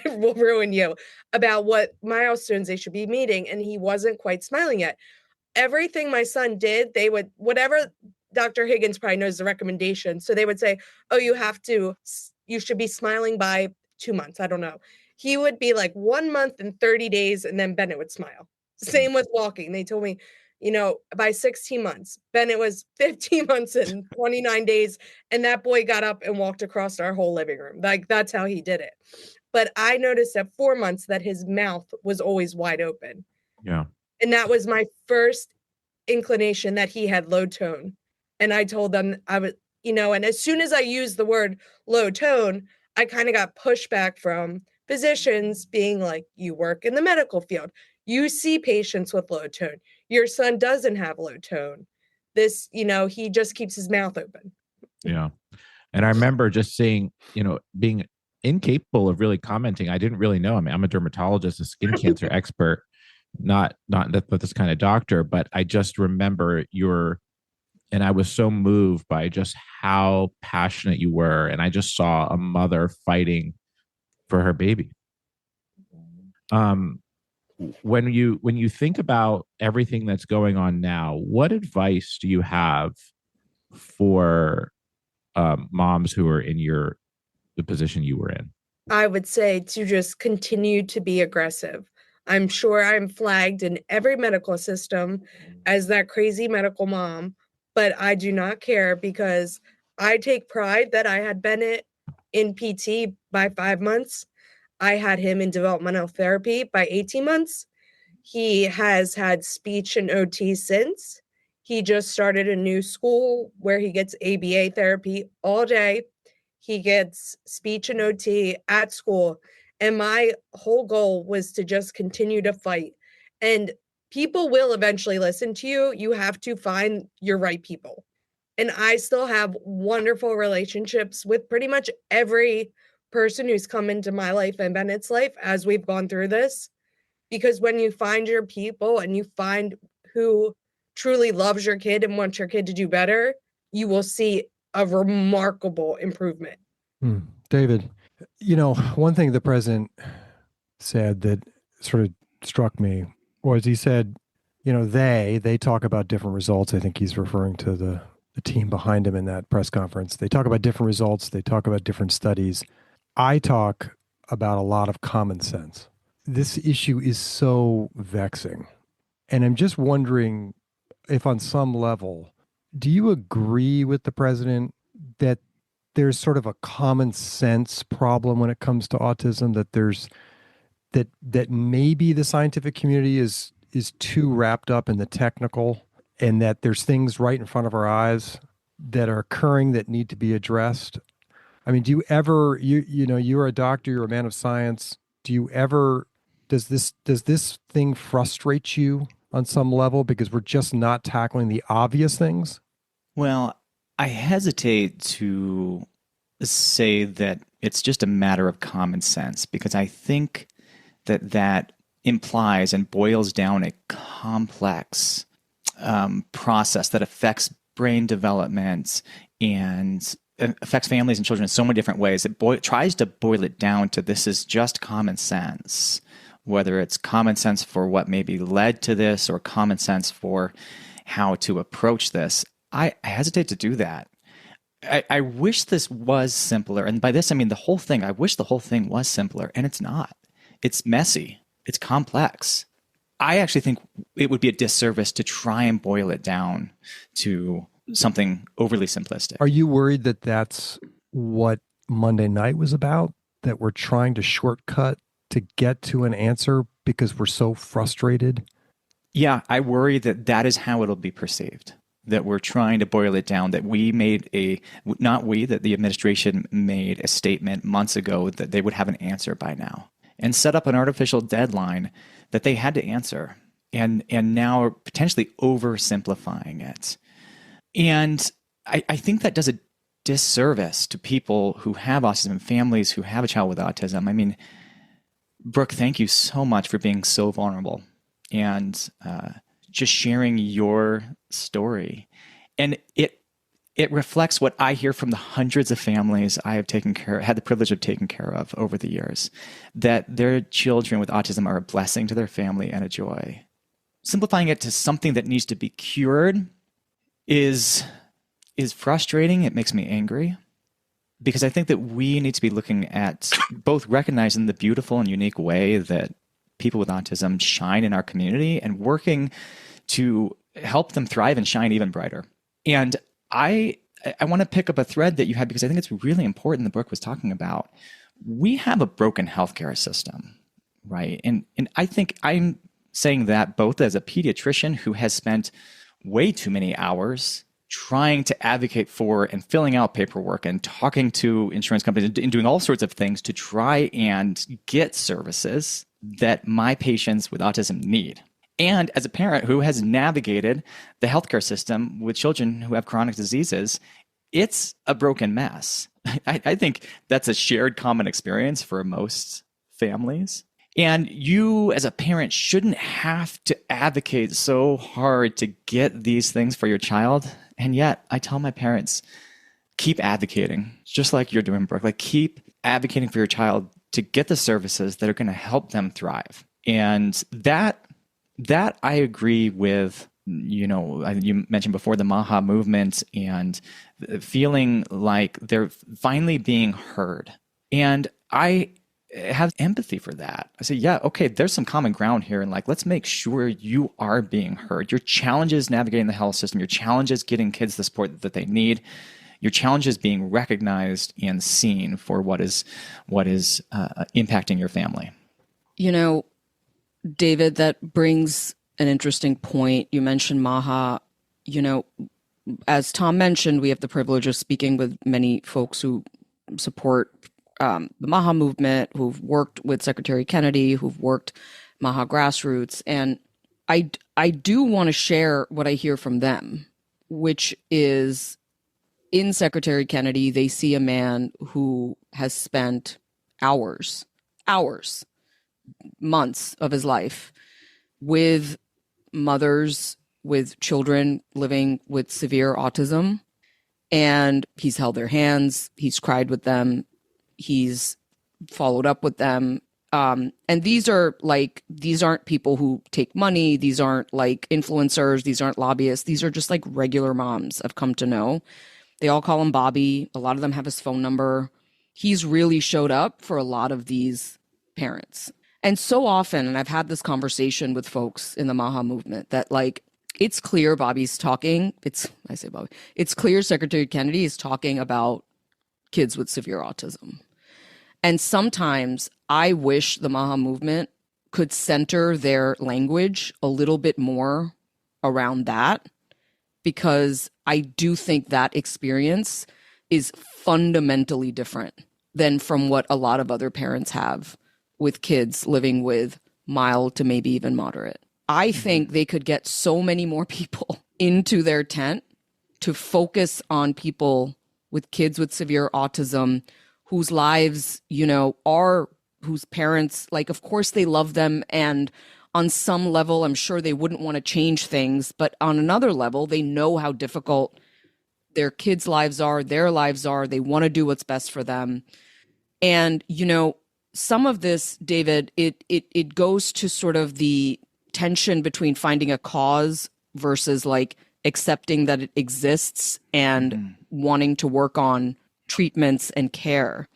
will ruin you, about what milestones they should be meeting. And he wasn't quite smiling yet. Everything my son did, they would, whatever Dr. Higgins probably knows the recommendation. So they would say, oh, you should be smiling by 2 months. I don't know. He would be like 1 month and 30 days, and then Bennett would smile. Same with walking. They told me, by 16 months, Bennett was 15 months and 29 days. And that boy got up and walked across our whole living room. Like, that's how he did it. But I noticed at 4 months that his mouth was always wide open. Yeah. And that was my first inclination that he had low tone. And I told them I would, and as soon as I used the word low tone, I kind of got pushback from physicians being like, you work in the medical field. You see patients with low tone. Your son doesn't have low tone. This, he just keeps his mouth open. Yeah. And I remember just seeing, being incapable of really commenting. I didn't really know. I mean, I'm a dermatologist, a skin cancer expert, not this kind of doctor, but I just remember and I was so moved by just how passionate you were. And I just saw a mother fighting for her baby. When you think about everything that's going on now, what advice do you have for moms who are in the position you were in? I would say to just continue to be aggressive. I'm sure I'm flagged in every medical system as that crazy medical mom, but I do not care because I take pride that I had Bennett in PT by 5 months. I had him in developmental therapy by 18 months. He has had speech and OT since. He just started a new school where he gets ABA therapy all day. He gets speech and OT at school. And my whole goal was to just continue to fight. And people will eventually listen to you. You have to find your right people. And I still have wonderful relationships with pretty much every person who's come into my life and Bennett's life as we've gone through this. Because when you find your people and you find who truly loves your kid and wants your kid to do better, you will see a remarkable improvement. David, one thing the president said that sort of struck me was he said, they talk about different results. I think he's referring to the team behind him in that press conference. They talk about different results. They talk about different studies. I talk about a lot of common sense. This issue is so vexing. And I'm just wondering if on some level, do you agree with the president that there's sort of a common sense problem when it comes to autism, that maybe the scientific community is too wrapped up in the technical, and that there's things right in front of our eyes that are occurring that need to be addressed? I mean, do you ever, you're a doctor, you're a man of science. Does this thing frustrate you on some level because we're just not tackling the obvious things? Well, I hesitate to say that it's just a matter of common sense, because I think that implies and boils down a complex process that affects brain development and affects families and children in so many different ways. It tries to boil it down to this is just common sense, whether it's common sense for what maybe led to this or common sense for how to approach this. I hesitate to do that. I wish this was simpler. And by this, I mean the whole thing. I wish the whole thing was simpler, and it's not. It's messy. It's complex. I actually think it would be a disservice to try and boil it down to something overly simplistic. Are you worried that that's what Monday night was about? That we're trying to shortcut to get to an answer because we're so frustrated? Yeah, I worry that is how it'll be perceived. That we're trying to boil it down, that that the administration made a statement months ago that they would have an answer by now and set up an artificial deadline that they had to answer, and now are potentially oversimplifying it. And I think that does a disservice to people who have autism and families who have a child with autism. I mean, Brooke, thank you so much for being so vulnerable and just sharing your story. And it reflects what I hear from the hundreds of families I have had the privilege of taking care of over the years, that their children with autism are a blessing to their family and a joy. Simplifying it to something that needs to be cured is frustrating. It makes me angry, because I think that we need to be looking at both recognizing the beautiful and unique way that people with autism shine in our community and working to help them thrive and shine even brighter. And I want to pick up a thread that you had, because I think it's really important. The book was talking about, we have a broken healthcare system, right? And I think I'm saying that both as a pediatrician who has spent way too many hours trying to advocate for and filling out paperwork and talking to insurance companies and doing all sorts of things to try and get services that my patients with autism need. And as a parent who has navigated the healthcare system with children who have chronic diseases, it's a broken mess. I think that's a shared common experience for most families. And you as a parent shouldn't have to advocate so hard to get these things for your child. And yet I tell my parents, keep advocating, just like you're doing, Brooke. Like, keep advocating for your child to get the services that are going to help them thrive. And that I agree with. You mentioned before the MAHA movement and feeling like they're finally being heard. And I have empathy for that. I say, yeah, okay, there's some common ground here. And like, let's make sure you are being heard. Your challenge is navigating the health system. Your challenge is getting kids the support that they need. Your challenge is being recognized and seen for what is impacting your family. David, that brings an interesting point. You mentioned MAHA. As Tom mentioned, we have the privilege of speaking with many folks who support the MAHA movement, who've worked with Secretary Kennedy, who've worked MAHA grassroots. And I do want to share what I hear from them, which is, in Secretary Kennedy, they see a man who has spent hours, months of his life with mothers with children living with severe autism. And he's held their hands, he's cried with them, he's followed up with them. And these aren't people who take money. These aren't like influencers. These aren't lobbyists. These are just like regular moms I've come to know. They all call him Bobby. A lot of them have his phone number. He's really showed up for a lot of these parents. And so often, and I've had this conversation with folks in the MAHA movement, that like, it's clear Bobby's talking. It's clear Secretary Kennedy is talking about kids with severe autism. And sometimes I wish the MAHA movement could center their language a little bit more around that, because I do think that experience is fundamentally different than from what a lot of other parents have with kids living with mild to maybe even moderate. I think they could get so many more people into their tent to focus on people with kids with severe autism whose lives, whose parents, like, of course they love them. And on some level, I'm sure they wouldn't want to change things. But on another level, they know how difficult their kids' lives are, their lives are. They want to do what's best for them. And, some of this, David, it goes to sort of the tension between finding a cause versus like accepting that it exists and wanting to work on treatments and care.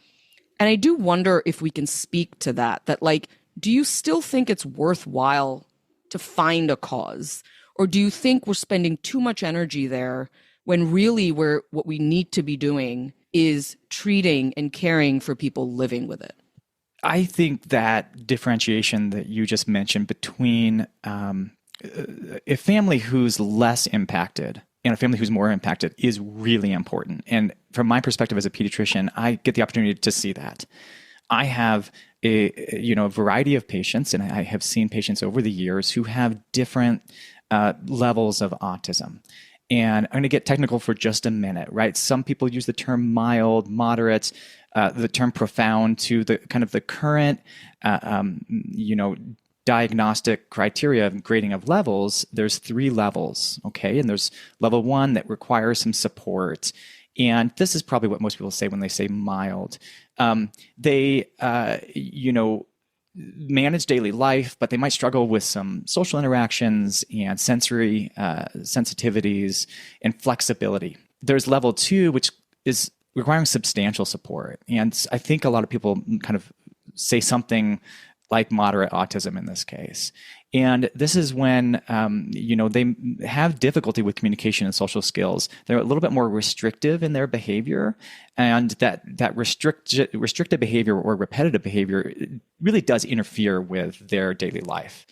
And I do wonder if we can speak to that like, do you still think it's worthwhile to find a cause? Or do you think we're spending too much energy there when really what we need to be doing is treating and caring for people living with it? I think that differentiation that you just mentioned between a family who's less impacted and a family who's more impacted is really important. And from my perspective as a pediatrician, I get the opportunity to see that. I have a variety of patients, and I have seen patients over the years who have different levels of autism. And I'm going to get technical for just a minute, right? Some people use the term mild, moderate, the term profound to the kind of the current, diagnostic criteria of grading of levels, there's 3 levels, okay? And there's level 1 that requires some support. And this is probably what most people say when they say mild. They manage daily life, but they might struggle with some social interactions and sensory sensitivities and flexibility. There's level 2, which is requiring substantial support. And I think a lot of people kind of say something like moderate autism in this case. And this is when, they have difficulty with communication and social skills. They're a little bit more restrictive in their behavior. And that restricted behavior or repetitive behavior really does interfere with their daily life.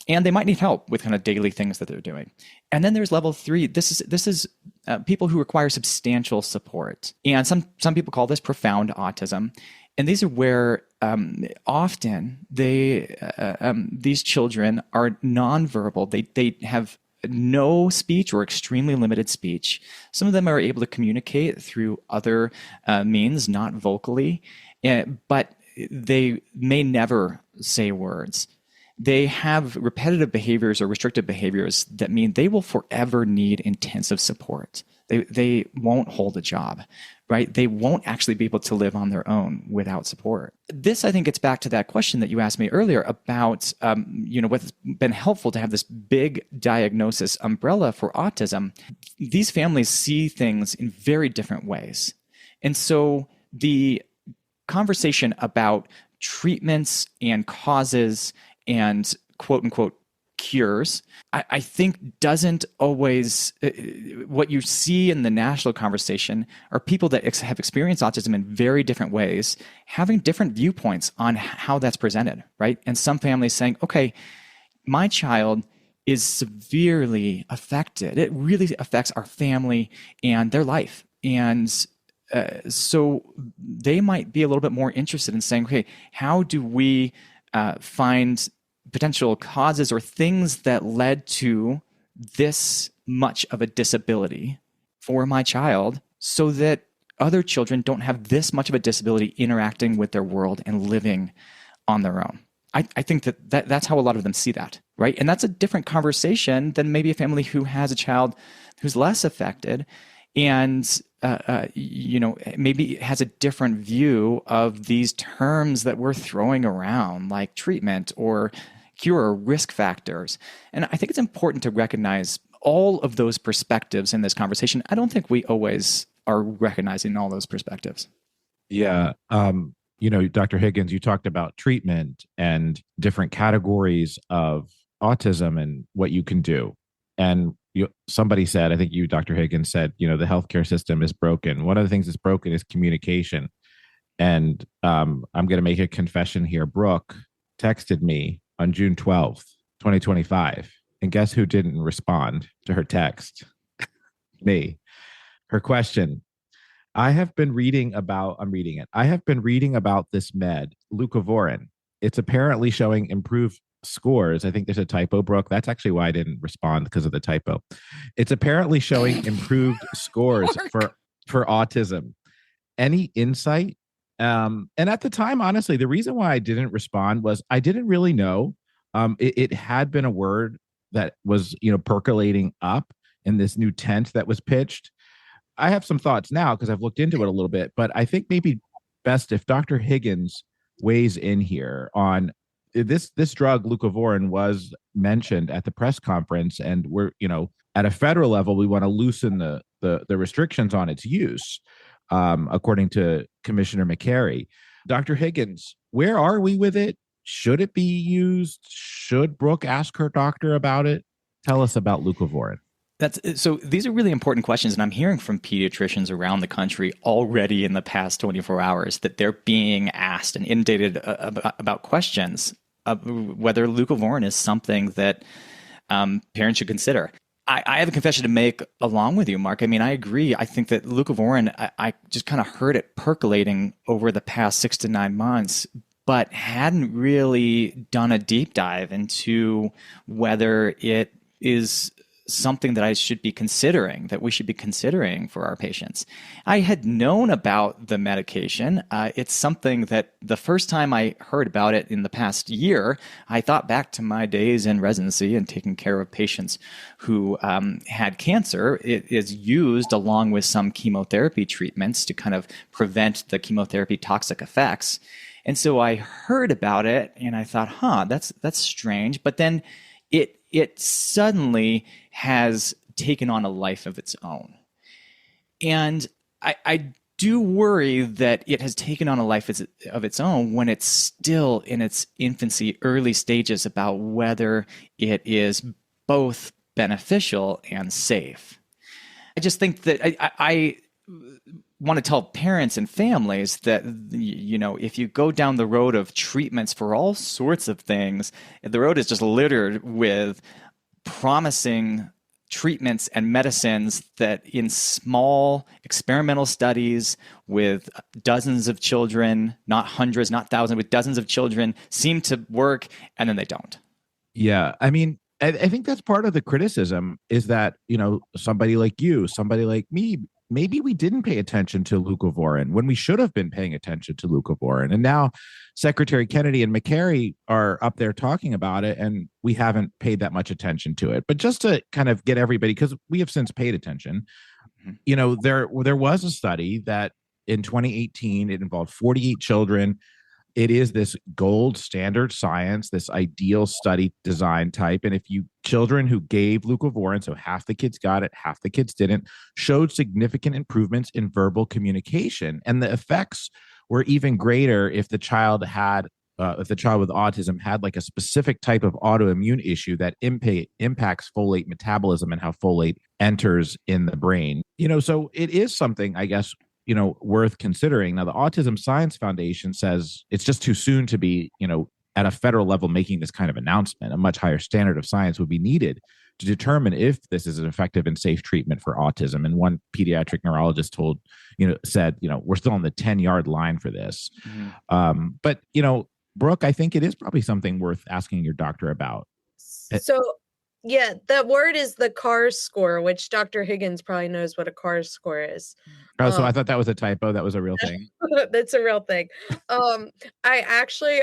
And they might need help with kind of daily things that they're doing. And then there's level 3. This is people who require substantial support. And some people call this profound autism. And these are where often these children are nonverbal. They have no speech or extremely limited speech. Some of them are able to communicate through other means, not vocally, but they may never say words. They have repetitive behaviors or restrictive behaviors that mean they will forever need intensive support. They won't hold a job, right? They won't actually be able to live on their own without support. This, I think, gets back to that question that you asked me earlier about, what's been helpful to have this big diagnosis umbrella for autism. These families see things in very different ways. And so the conversation about treatments and causes and quote unquote cures, I think doesn't always, what you see in the national conversation are people that have experienced autism in very different ways, having different viewpoints on how that's presented, right? And some families saying, okay, my child is severely affected. It really affects our family and their life. And so they might be a little bit more interested in saying, okay, how do we find potential causes or things that led to this much of a disability for my child so that other children don't have this much of a disability interacting with their world and living on their own. I think that's how a lot of them see that, right? And that's a different conversation than maybe a family who has a child who's less affected and maybe has a different view of these terms that we're throwing around, like treatment or cure or risk factors. And I think it's important to recognize all of those perspectives in this conversation. I don't think we always are recognizing all those perspectives. Yeah. Dr. Higgins, you talked about treatment and different categories of autism and what you can do. And somebody said, I think you, Dr. Higgins, said, the healthcare system is broken. One of the things that's broken is communication. And I'm going to make a confession here. Brooke texted me on June 12th, 2025. And guess who didn't respond to her text? Me. Her question, I have been reading about this med, leucovorin. It's apparently showing improved scores. I think there's a typo, Brooke. That's actually why I didn't respond, because of the typo. It's apparently showing improved scores for autism. Any insight? And at the time, honestly, the reason why I didn't respond was I didn't really know. It had been a word that was, percolating up in this new tent that was pitched. I have some thoughts now because I've looked into it a little bit, but I think maybe best if Dr. Higgins weighs in here on this drug. Leucovorin was mentioned at the press conference, and we're, at a federal level, we want to loosen the restrictions on its use, according to Commissioner McCary. Dr. Higgins, where are we with it? Should it be used? Should Brooke ask her doctor about it? Tell us about leucovorin. So these are really important questions, and I'm hearing from pediatricians around the country already in the past 24 hours that they're being asked and inundated about questions of whether leucovorin is something that parents should consider. I have a confession to make along with you, Mark. I mean, I agree. I think that leucovorin, I just kind of heard it percolating over the past 6 to 9 months, but hadn't really done a deep dive into whether it is something that I should be considering, that we should be considering for our patients. I had known about the medication. It's something that the first time I heard about it in the past year, I thought back to my days in residency and taking care of patients who had cancer. It is used along with some chemotherapy treatments to kind of prevent the chemotherapy toxic effects. And so I heard about it and I thought, that's strange. But then it suddenly has taken on a life of its own. And I do worry that it has taken on a life of its own when it's still in its infancy, early stages, about whether it is both beneficial and safe. I just think that I want to tell parents and families that, if you go down the road of treatments for all sorts of things, the road is just littered with promising treatments and medicines that in small experimental studies with dozens of children, not hundreds, not thousands, with dozens of children, seem to work, and then they don't. Yeah. I mean, I think that's part of the criticism is that, somebody like you, somebody like me, maybe we didn't pay attention to leucovorin when we should have been paying attention to leucovorin. And now Secretary Kennedy and McCary are up there talking about it, and we haven't paid that much attention to it. But just to kind of get everybody, because we have since paid attention, there was a study that in 2018, it involved 48 children. It is this gold standard science, this ideal study design type. And if children who gave leucovorin, so half the kids got it, half the kids didn't, showed significant improvements in verbal communication. And the effects were even greater if the child with autism had like a specific type of autoimmune issue that impacts folate metabolism and how folate enters in the brain. So it is something, I guess, worth considering. Now, the Autism Science Foundation says it's just too soon to be, at a federal level making this kind of announcement. A much higher standard of science would be needed to determine if this is an effective and safe treatment for autism. And one pediatric neurologist said, we're still on the 10-yard line for this. Mm-hmm. But, Brooke, I think it is probably something worth asking your doctor about. So, yeah, that word is the CARS score, which Dr. Higgins probably knows what a CARS score is. Oh, so I thought that was a typo. That was a real thing. That's a real thing. I actually,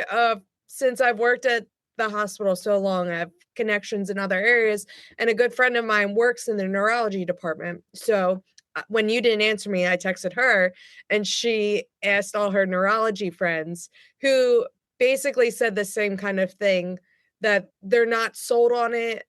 since I've worked at the hospital so long, I have connections in other areas, and a good friend of mine works in the neurology department. So when you didn't answer me, I texted her, and she asked all her neurology friends, who basically said the same kind of thing, that they're not sold on it.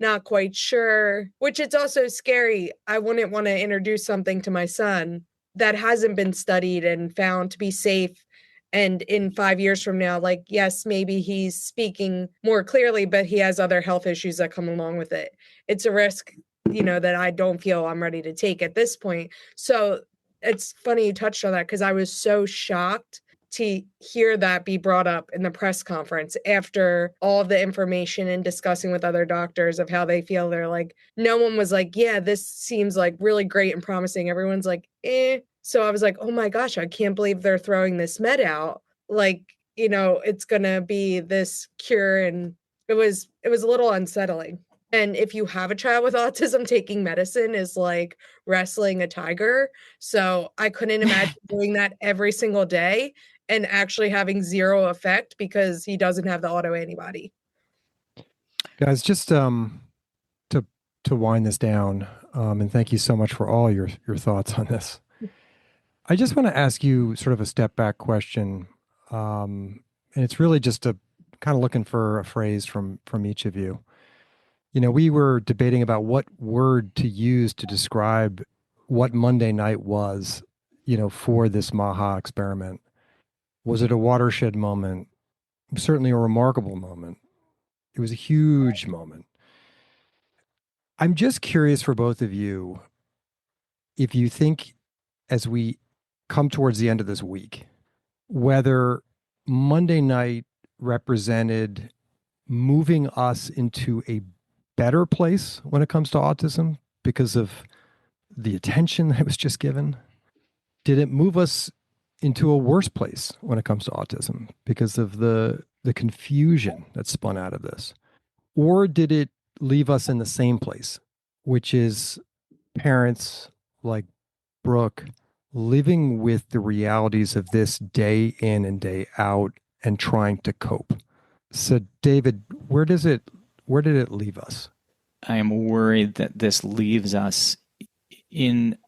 Not quite sure, which it's also scary. I wouldn't want to introduce something to my son that hasn't been studied and found to be safe. And in 5 years from now, yes, maybe he's speaking more clearly, but he has other health issues that come along with it. It's a risk, that I don't feel I'm ready to take at this point. So it's funny you touched on that, because I was so shocked to hear that be brought up in the press conference after all of the information and discussing with other doctors of how they feel. They're like, no one was like, yeah, this seems like really great and promising. Everyone's like, eh. So I was like, oh my gosh, I can't believe they're throwing this med out. It's going to be this cure. And it was a little unsettling. And if you have a child with autism, taking medicine is like wrestling a tiger. So I couldn't imagine doing that every single day and actually having zero effect because he doesn't have the autoantibody. Guys, just to wind this down, and thank you so much for all your thoughts on this. I just want to ask you sort of a step back question, and it's really just a kind of looking for a phrase from each of you. We were debating about what word to use to describe what Monday night was, for this MAHA experiment. Was it a watershed moment? Certainly a remarkable moment. It was a huge moment. I'm just curious for both of you, if you think, as we come towards the end of this week, whether Monday night represented moving us into a better place when it comes to autism because of the attention that was just given? Did it move us into a worse place when it comes to autism because of the confusion that spun out of this? Or did it leave us in the same place, which is parents like Brooke living with the realities of this day in and day out and trying to cope. So David, where did it leave us? I am worried that this leaves us in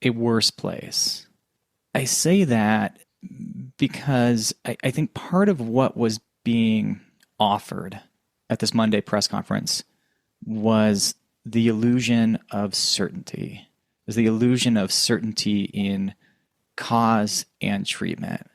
a worse place. I say that because I think part of what was being offered at this Monday press conference was the illusion of certainty. It was the illusion of certainty in cause and treatment.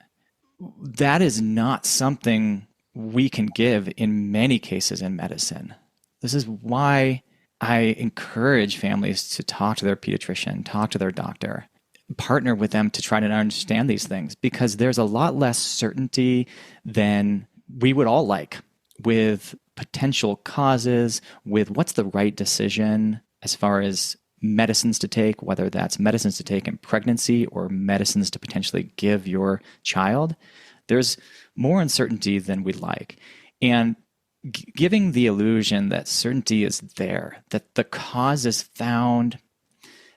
That is not something we can give in many cases in medicine. This is why I encourage families to talk to their pediatrician, talk to their doctor, partner with them to try to understand these things, because there's a lot less certainty than we would all like with potential causes, with what's the right decision as far as medicines to take, whether that's medicines to take in pregnancy or medicines to potentially give your child. There's more uncertainty than we'd like. And giving the illusion that certainty is there, that the cause is found,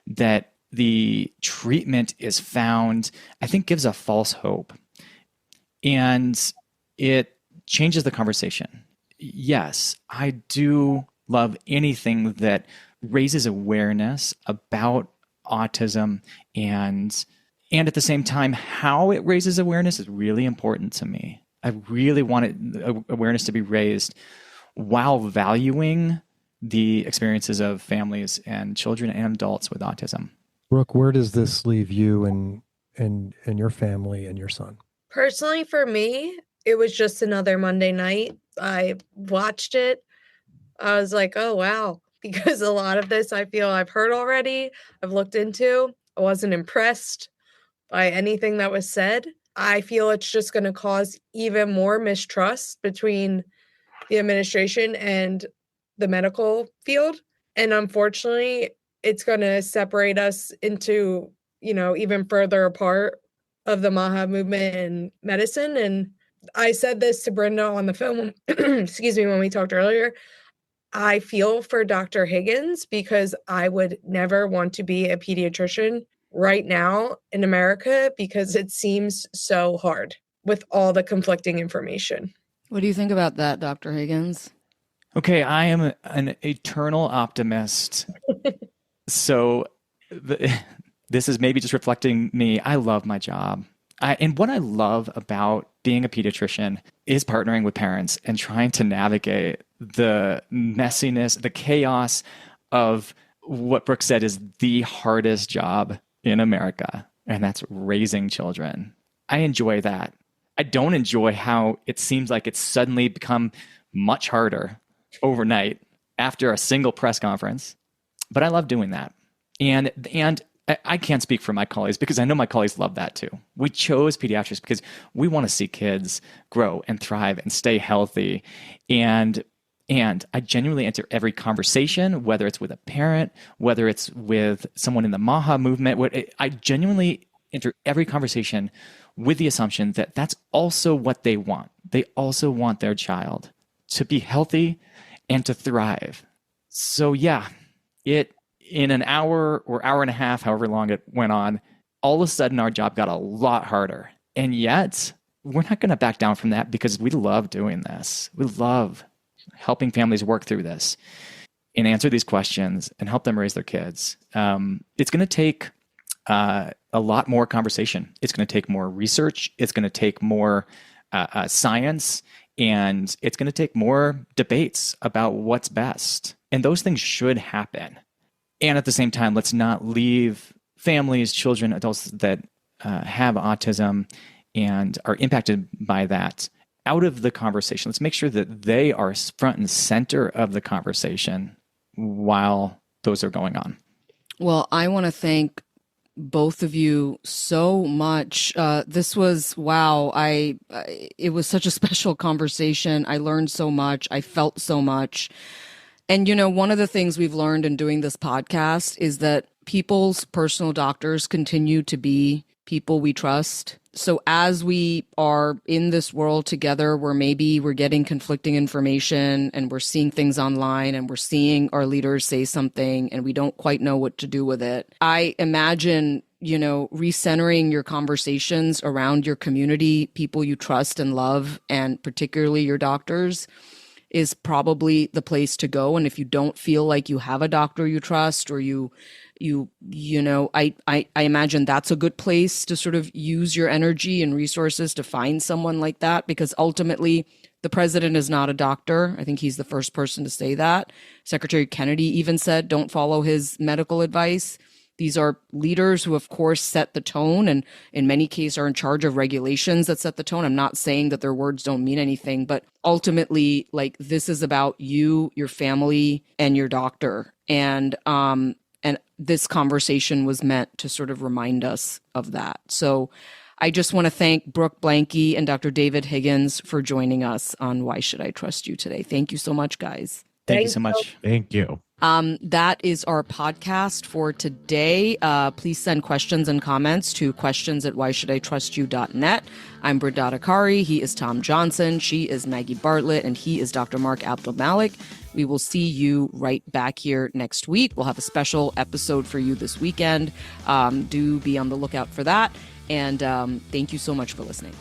that the treatment is found, I think gives a false hope. And it changes the conversation. Yes, I do love anything that raises awareness about autism, and at the same time, how it raises awareness is really important to me. I really want awareness to be raised while valuing the experiences of families and children and adults with autism. Brooke, where does this leave you and your family and your son? Personally, for me, it was just another Monday night. I watched it. I was like, oh, wow. Because a lot of this I feel I've heard already, I've looked into. I wasn't impressed by anything that was said. I feel it's just going to cause even more mistrust between the administration and the medical field. And unfortunately, it's going to separate us into, even further apart of the MAHA movement in medicine. And I said this to Brenda on the phone, excuse me, when we talked earlier. I feel for Dr. Higgins because I would never want to be a pediatrician right now in America because it seems so hard with all the conflicting information. What do you think about that, Dr. Higgins? Okay, I am an eternal optimist. So this is maybe just reflecting me. I love my job. And what I love about being a pediatrician is partnering with parents and trying to navigate the messiness, the chaos of what Brooke said is the hardest job in America, and that's raising children. I enjoy that. I don't enjoy how it seems like it's suddenly become much harder overnight after a single press conference, but I love doing that. And I can't speak for my colleagues because I know my colleagues love that too. We chose pediatrics because we want to see kids grow and thrive and stay healthy. And I genuinely enter every conversation, whether it's with a parent, whether it's with someone in the MAHA movement. I genuinely enter every conversation with the assumption that that's also what they want. They also want their child to be healthy and to thrive. So yeah, in an hour or hour and a half, however long it went on, all of a sudden our job got a lot harder. And yet we're not going to back down from that because we love doing this. We love helping families work through this and answer these questions and help them raise their kids. It's going to take a lot more conversation. It's going to take more research. It's going to take more science, and it's going to take more debates about what's best. And those things should happen. And at the same time, let's not leave families, children, adults that have autism and are impacted by that out of the conversation. Let's make sure that they are front and center of the conversation while those are going on. Well, I want to thank both of you so much. This was, wow. It was such a special conversation. I learned so much. I felt so much. And, one of the things we've learned in doing this podcast is that people's personal doctors continue to be people we trust. So as we are in this world together where maybe we're getting conflicting information and we're seeing things online and we're seeing our leaders say something and we don't quite know what to do with it, I imagine, recentering your conversations around your community, people you trust and love, and particularly your doctors, is probably the place to go. And if you don't feel like you have a doctor you trust, or I imagine that's a good place to sort of use your energy and resources to find someone like that, because ultimately the president is not a doctor. I think he's the first person to say that. Secretary Kennedy even said, don't follow his medical advice. These are leaders who, of course, set the tone and in many cases are in charge of regulations that set the tone. I'm not saying that their words don't mean anything, but ultimately, this is about you, your family, and your doctor. And this conversation was meant to sort of remind us of that. So I just want to thank Brooke Blanke and Dr. David Higgins for joining us on Why Should I Trust You today. Thank you so much, guys. Thank you so much. Thank you. That is our podcast for today. Please send questions and comments to questions@whyshoulditrustyou.net. I'm Britta Akari. He is Tom Johnson. She is Maggie Bartlett. And he is Dr. Mark Abdul-Malik. We will see you right back here next week. We'll have a special episode for you this weekend. Do be on the lookout for that. And thank you so much for listening.